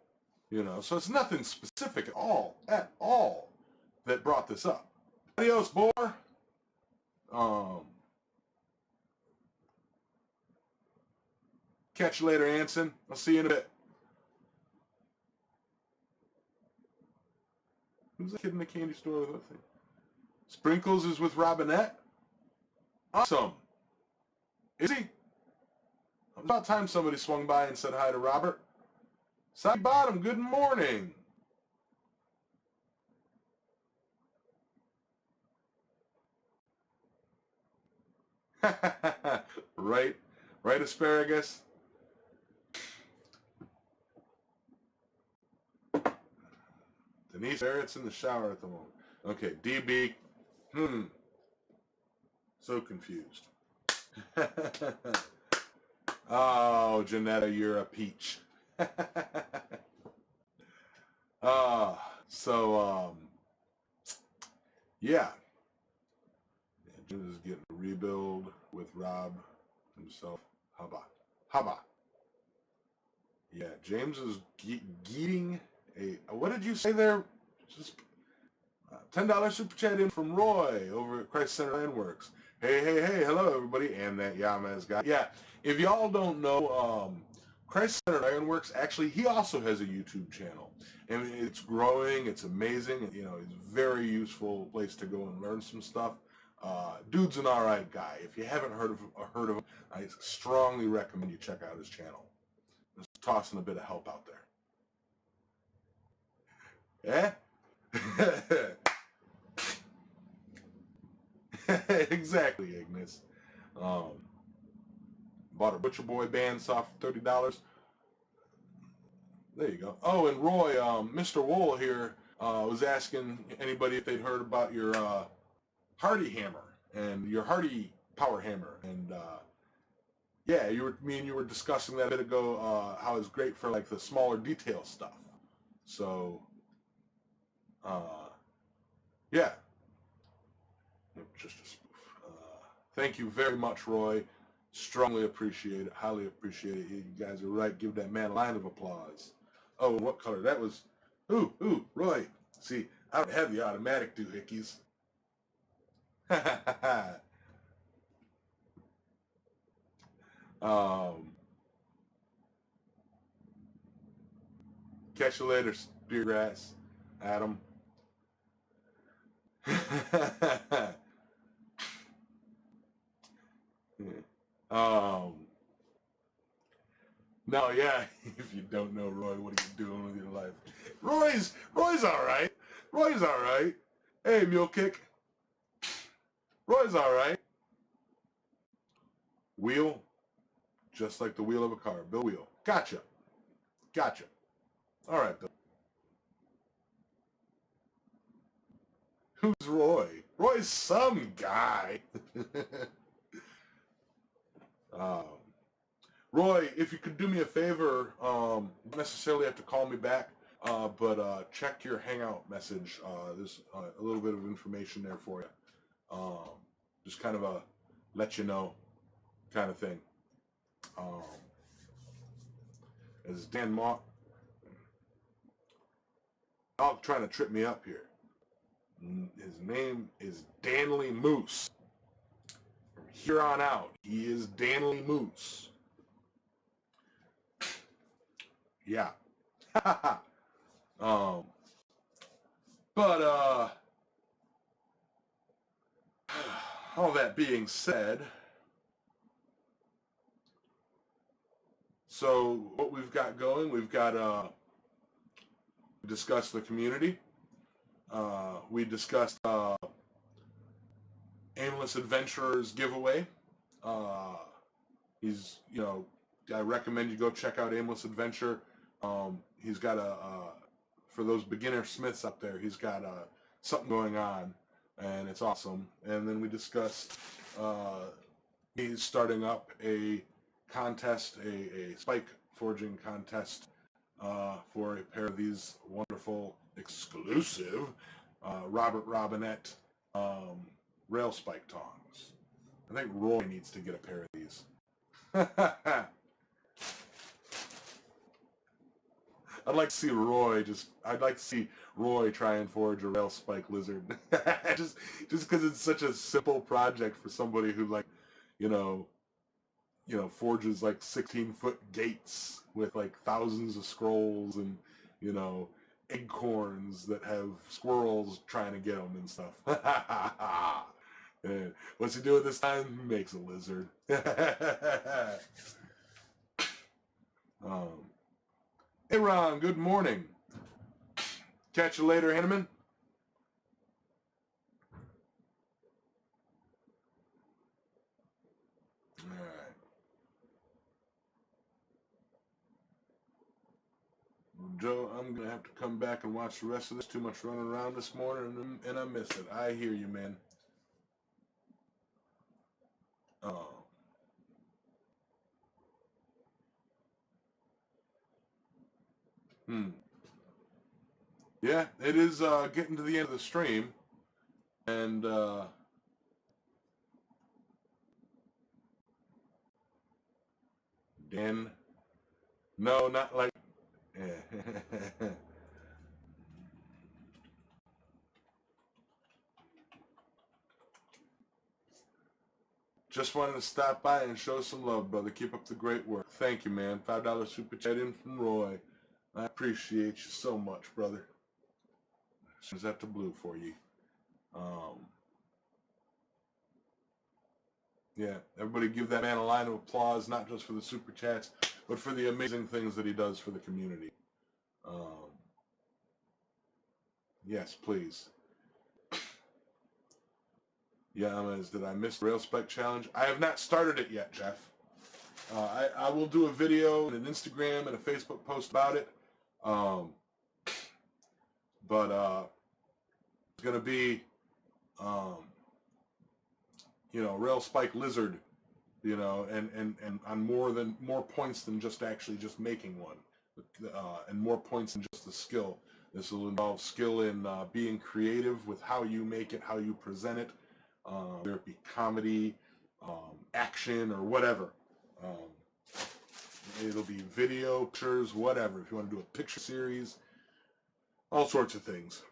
So it's nothing specific at all that brought this up. Adios, boy. Catch you later, Anson. I'll see you in a bit. Who's that kid in the candy store with him? Sprinkles is with Robinette? Awesome. Is he? It was about time somebody swung by and said hi to Robert. Side Bottom, good morning. Right, asparagus. Denise Barrett's in the shower at the moment. Okay, DB. So confused. Oh, Janetta, you're a peach. Yeah. James is getting a rebuild with Rob himself. Haba. Yeah, James is getting what did you say there? Just $10 super chat in from Roy over at Christ Center Landworks. Hey, hello everybody, and that Yamaz guy. Yeah, if y'all don't know, Christ Center Ironworks, actually, he also has a YouTube channel, and it's growing. It's amazing. It's a very useful place to go and learn some stuff. Dude's an all right guy. If you haven't heard of him, I strongly recommend you check out his channel. Just tossing a bit of help out there. Exactly, Ignis. Bought a Butcher Boy bandsaw for $30. There you go. Oh, and Roy, Mr. Wool here was asking anybody if they'd heard about your Hardy hammer and your Hardy power hammer, and yeah, me and you were discussing that a bit ago. How it's great for like the smaller detail stuff. So, yeah, just a spoof. Thank you very much, Roy. Strongly appreciate it. Highly appreciate it. You guys are right. Give that man a line of applause. Oh, what color? That was... Ooh, Roy. See, I don't have the automatic doohickeys. Catch you later, Speargrass. Adam. No, yeah, if you don't know Roy, what are you doing with your life? Roy's all right. Roy's all right. Hey, Mule Kick. Roy's all right. Wheel, just like the wheel of a car. Bill Wheel. Gotcha. All right, Bill. Who's Roy? Roy's some guy. Roy, if you could do me a favor, don't necessarily have to call me back, but check your Hangout message. There's a little bit of information there for you. Just kind of a let you know kind of thing. As Dan Mock, trying to trip me up here. His name is Danley Moose. From here on out, he is Danley Moose. Yeah. But all that being said, so what we've got going, we've got We discussed the community. We discussed Aimless Adventurers giveaway. He's, you know, I recommend you go check out Aimless Adventure. He's got for those beginner smiths out there, he's got something going on, and it's awesome. And then we discussed he's starting up a contest, a spike forging contest for a pair of these wonderful exclusive Robert Robinette rail spike tongs. I think Roy needs to get a pair of these. I'd like to see Roy try and forge a rail spike lizard. just because it's such a simple project for somebody who, like, you know, forges like 16-foot gates with like thousands of scrolls and, you know, acorns that have squirrels trying to get them and stuff. And what's he doing this time? He makes a lizard. Hey Ron, good morning. Catch you later, Henneman. Alright. Joe, I'm going to have to come back and watch the rest of this. Too much running around this morning, and I miss it. I hear you, man. Yeah, it is getting to the end of the stream, and Dan, no, not like, just wanted to stop by and show some love, brother. Keep up the great work. Thank you, man. $5 super chat in from Roy. I appreciate you so much, brother. Sends that to Blue for you. Yeah, everybody give that man a line of applause, not just for the super chats, but for the amazing things that he does for the community. Yes, please. Yeah, did I miss the Rail Spike Challenge? I have not started it yet, Jeff. I will do a video and an Instagram and a Facebook post about it. But it's going to be, you know, Rail Spike Lizard, you know, and on more points than just actually just making one, and more points than just the skill. This will involve skill in being creative with how you make it, how you present it, whether it be comedy, action, or whatever. It'll be video, pictures, whatever. If you want to do a picture series, all sorts of things.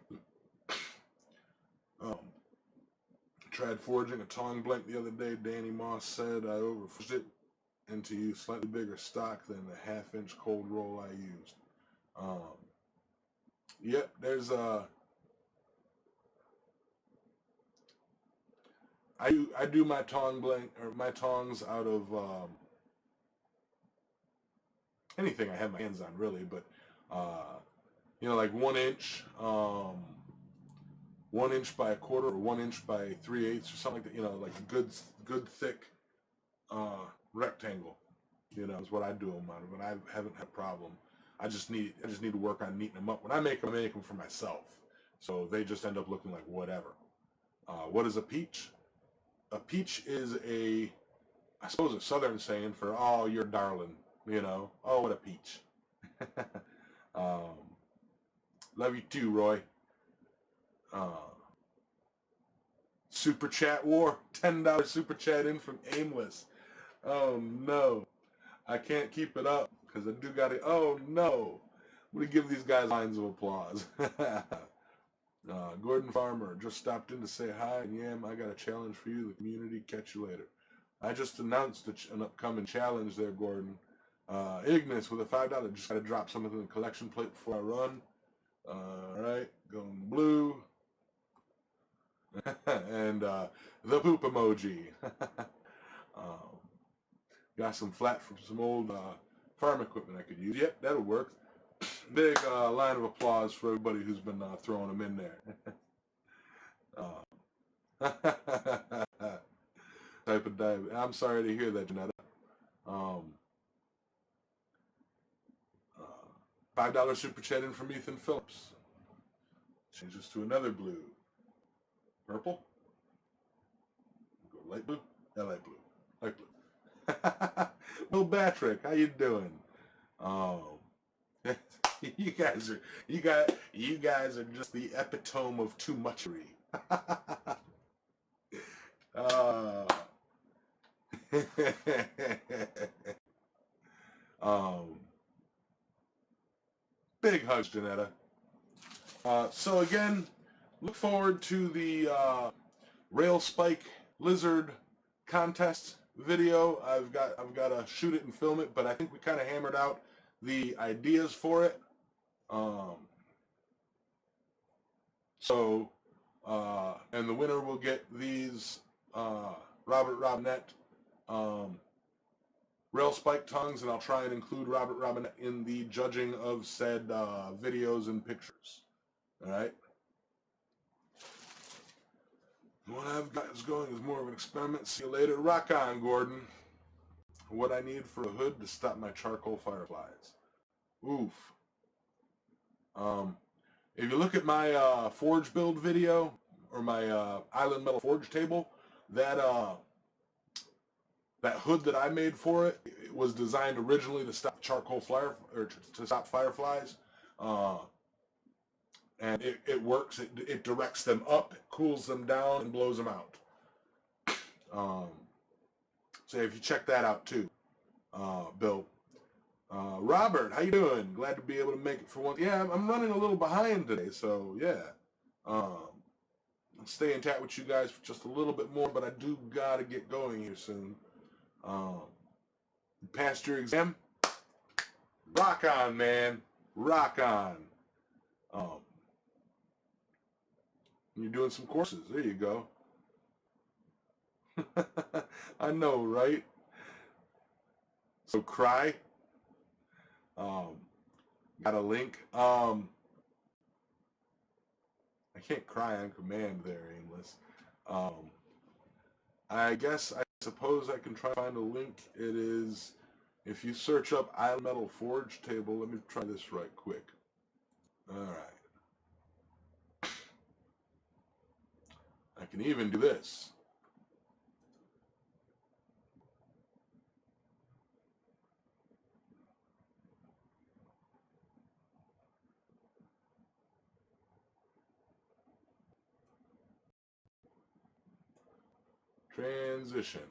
Tried forging a tong blank the other day. Danny Moss said I overforged it into use slightly bigger stock than the half-inch cold roll I used. Yep, there's I do my tong blank or my tongs out of anything I have my hands on, really, but you know, like 1 inch, 1 inch by a quarter, or 1 inch by 3/8, or something like that. You know, like a good thick rectangle. You know, is what I do them out of, and I haven't had a problem. I just need to work on neatening them up. When I make them for myself, so they just end up looking like whatever. What is a peach? A peach is I suppose a southern saying for, oh, you're darling, you know, oh, what a peach. Love you too, Roy. Super chat war, $10 super chat in from Aimless. Oh no, I can't keep it up because I do gotta, oh no. I'm gonna give these guys lines of applause. Gordon Farmer just stopped in to say hi, and yeah, I got a challenge for you, the community. Catch you later. I just announced an upcoming challenge there, Gordon. Ignis with a $5. Just gotta drop something in the collection plate before I run. Alright, going blue. And the poop emoji. Got some flat from some old farm equipment I could use. Yep, that'll work. Big line of applause for everybody who's been throwing them in there. Type of dive. I'm sorry to hear that, Janetta. $5 super chat in from Ethan Phillips. Changes to another blue. Purple? Go light blue? Yeah, light blue. Light blue. Bill Batrick, how you doing? You guys are just the epitome of too muchery. Big hugs, Janetta. So again, look forward to the rail spike lizard contest video. I've got to shoot it and film it, but I think we kind of hammered out the ideas for it. And the winner will get these Robert Robinette rail spike tongues, and I'll try and include Robert Robinette in the judging of said videos and pictures. All right. What I've got is going is more of an experiment. See you later. Rock on, Gordon. What I need for a hood to stop my charcoal fireflies. Oof. If you look at my forge build video, or my island metal forge table, that hood that I made for it, it was designed originally to stop charcoal fire, or to stop fireflies. And it works. It directs them up, cools them down, and blows them out. So if you check that out too, Bill. Robert, how you doing? Glad to be able to make it for once. Yeah, I'm running a little behind today, so yeah. I'll stay in chat with you guys for just a little bit more, but I do gotta get going here soon. You passed your exam? Rock on, man. Rock on. You're doing some courses. There you go. I know, right? So cry. Got a link. I can't cry on command there, Aimless. I suppose I can try to find a link. It is, if you search up Island Metal Forge Table, let me try this right quick. All right. I can even do this. Transition.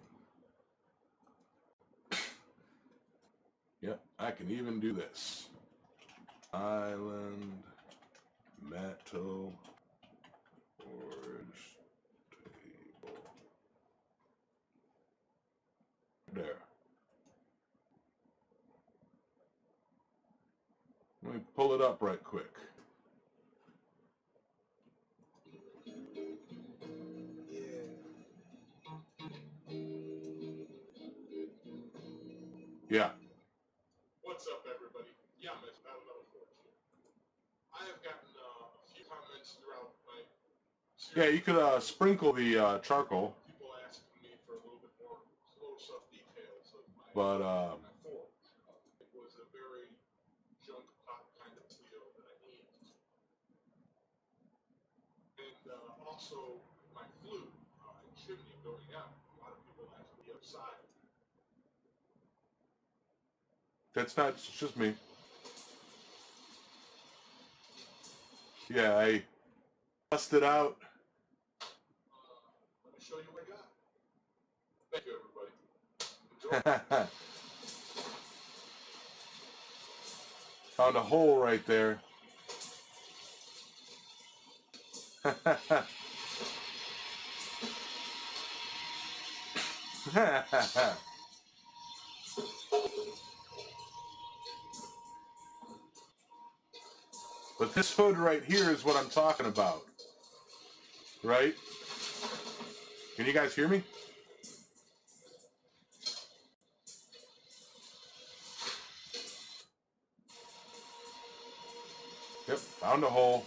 Yep, I can even do this. Island Metal Forge Table. There. Let me pull it up right quick. Yeah. What's up, everybody? Yeah, I'm Metal Forge. I have gotten a few comments throughout my series. Yeah, you could sprinkle the charcoal. People asking me for a little bit more close-up details of my forge. It was a very junk pot kind of deal that I needed. And also my flue and chimney going out. A lot of people ask me outside. That's not, it's just me. Yeah, I busted out. Let me show you what I got. Thank you, everybody. Found a hole right there. But this hood right here is what I'm talking about. Right? Can you guys hear me? Yep, found a hole.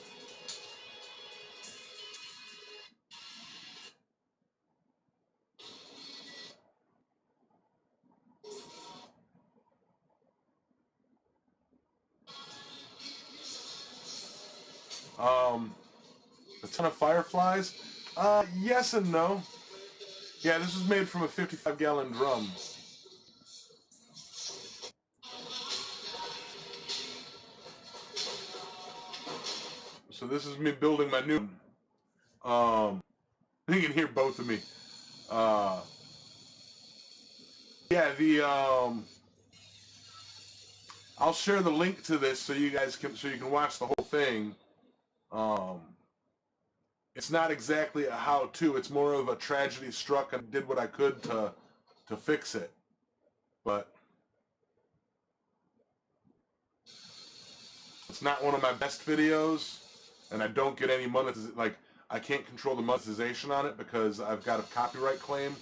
A ton of fireflies? Yes and no. Yeah, this was made from a 55-gallon drum. So this is me building my new one. You can hear both of me. Yeah, I'll share the link to this so you guys can watch the whole thing. It's not exactly a how-to. It's more of a tragedy struck and did what I could to fix it. But it's not one of my best videos, and I don't get any monetization. Like, I can't control the monetization on it because I've got a copyright claim.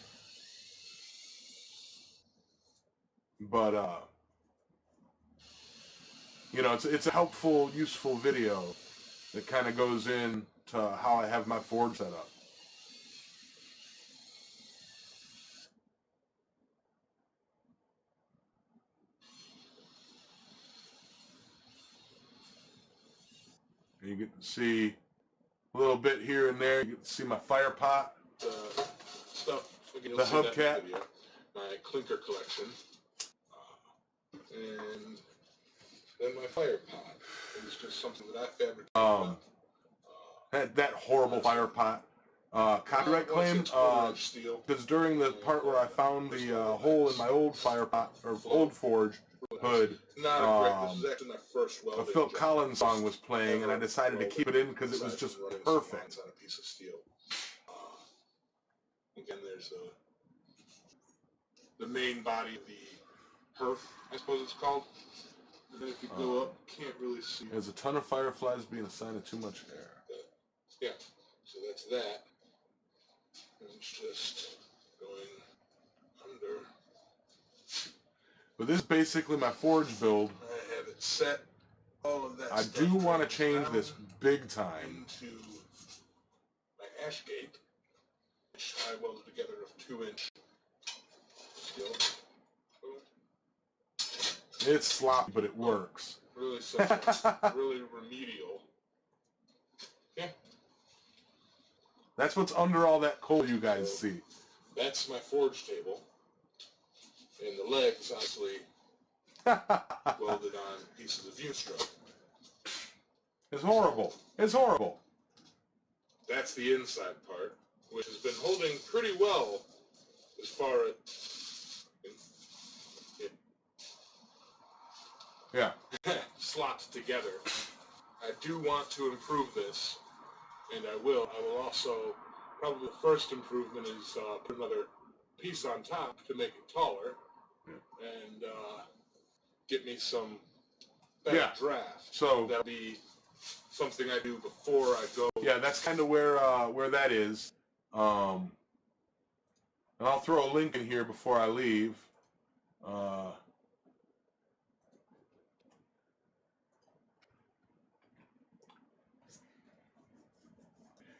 But you know, it's a helpful, useful video that kind of goes into how I have my forge set up. You get to see a little bit here and there. You get to see my fire pot, stuff. Again, the hubcap, my clinker collection, and then my fire pot. It's just something that I fabricated. that horrible fire pot. Copyright claim, because during the part where I found the hole in my old fire pot, or old forge hood, this is my first a Phil Collins song was playing, and I decided to keep it in because it was just perfect. On a piece of steel. Again, there's the main body of the hearth, I suppose it's called. And then if you go up, you can't really see. There's a ton of fireflies being assigned to too much air. Yeah, so that's that. And it's just going under. But this is basically my forge build. I have it set. All of that. I do want to change this big time. Into my ash gate, which I welded together of 2-inch steel. It's sloppy, but it works. Really simple. Really remedial. Yeah. That's what's under all that coal you guys see. That's my forge table. And the legs, obviously, welded on pieces of view strut. It's horrible. It's horrible. That's the inside part, which has been holding pretty well as far as Yeah. slots together. I do want to improve this, and I will. I will also, probably the first improvement is put another piece on top to make it taller, and get me some better draft. So that'll be something I do before I go. Yeah, that's kind of where that is. And I'll throw a link in here before I leave.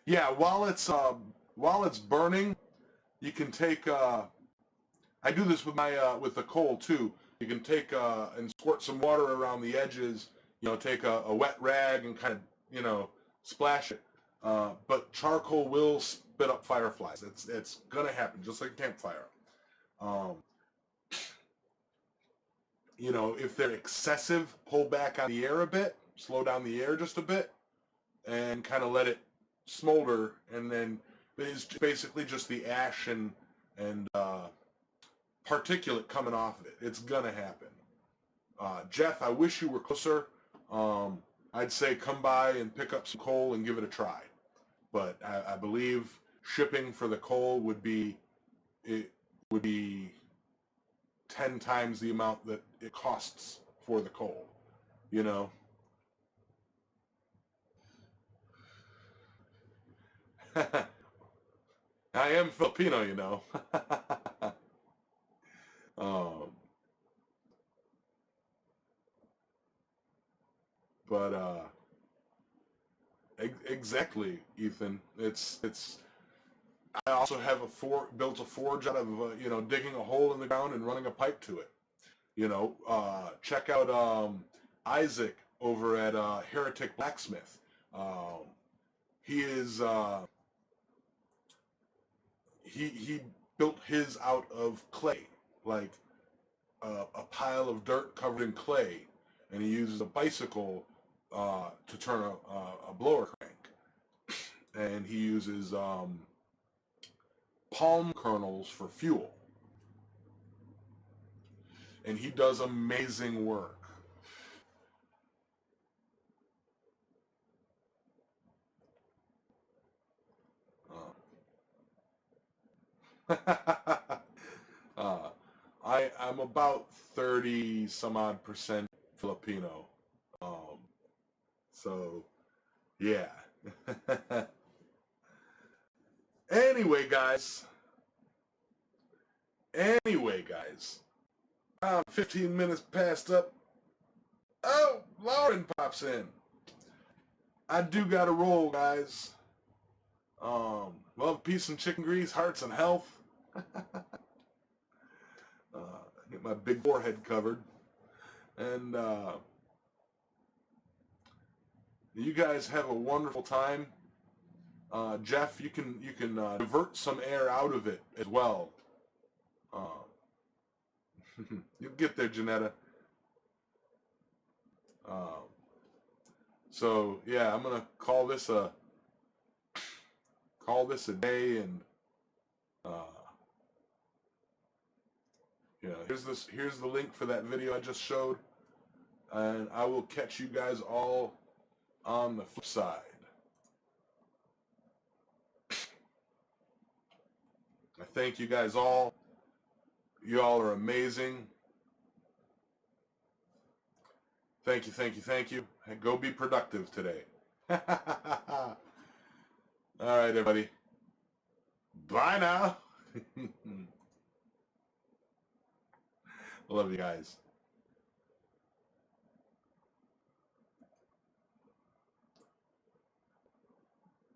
Yeah, while it's burning, you can take. I do this with my with the coal too. You can take and squirt some water around the edges. You know, take a wet rag and kind of splash it. But charcoal will spit up fireflies. It's gonna happen, just like a campfire. If they're excessive, pull back on the air a bit, slow down the air just a bit, and kind of let it smolder, and then it's basically just the ash and particulate coming off of it. It's gonna happen. Jeff, I wish you were closer. I'd say come by and pick up some coal and give it a try. But I believe shipping for the coal would be 10 times the amount that it costs for the coal. I am Filipino, exactly, Ethan. It's. I also have built a forge out of you know, digging a hole in the ground and running a pipe to it. You know, check out Isaac over at Heretic Blacksmith. He is he built his out of clay, like a pile of dirt covered in clay, and he uses a bicycle to turn a blower crank, and he uses palm kernels for fuel, and he does amazing work. uh, I'm about 30 some odd percent Filipino, so yeah. Anyway, guys. 15 minutes passed up. Oh, Lauren pops in. I do gotta roll, guys. Love, peace, and chicken grease, hearts, and health. Get my big forehead covered. And you guys have a wonderful time. Jeff, you can divert some air out of it as well. You'll get there, Janetta. So yeah, I'm gonna call this a day, and yeah, here's the link for that video I just showed, and I will catch you guys all on the flip side. I thank you guys all. You all are amazing. Thank you, thank you, thank you. And go be productive today. All right, everybody. Bye now. Love you guys.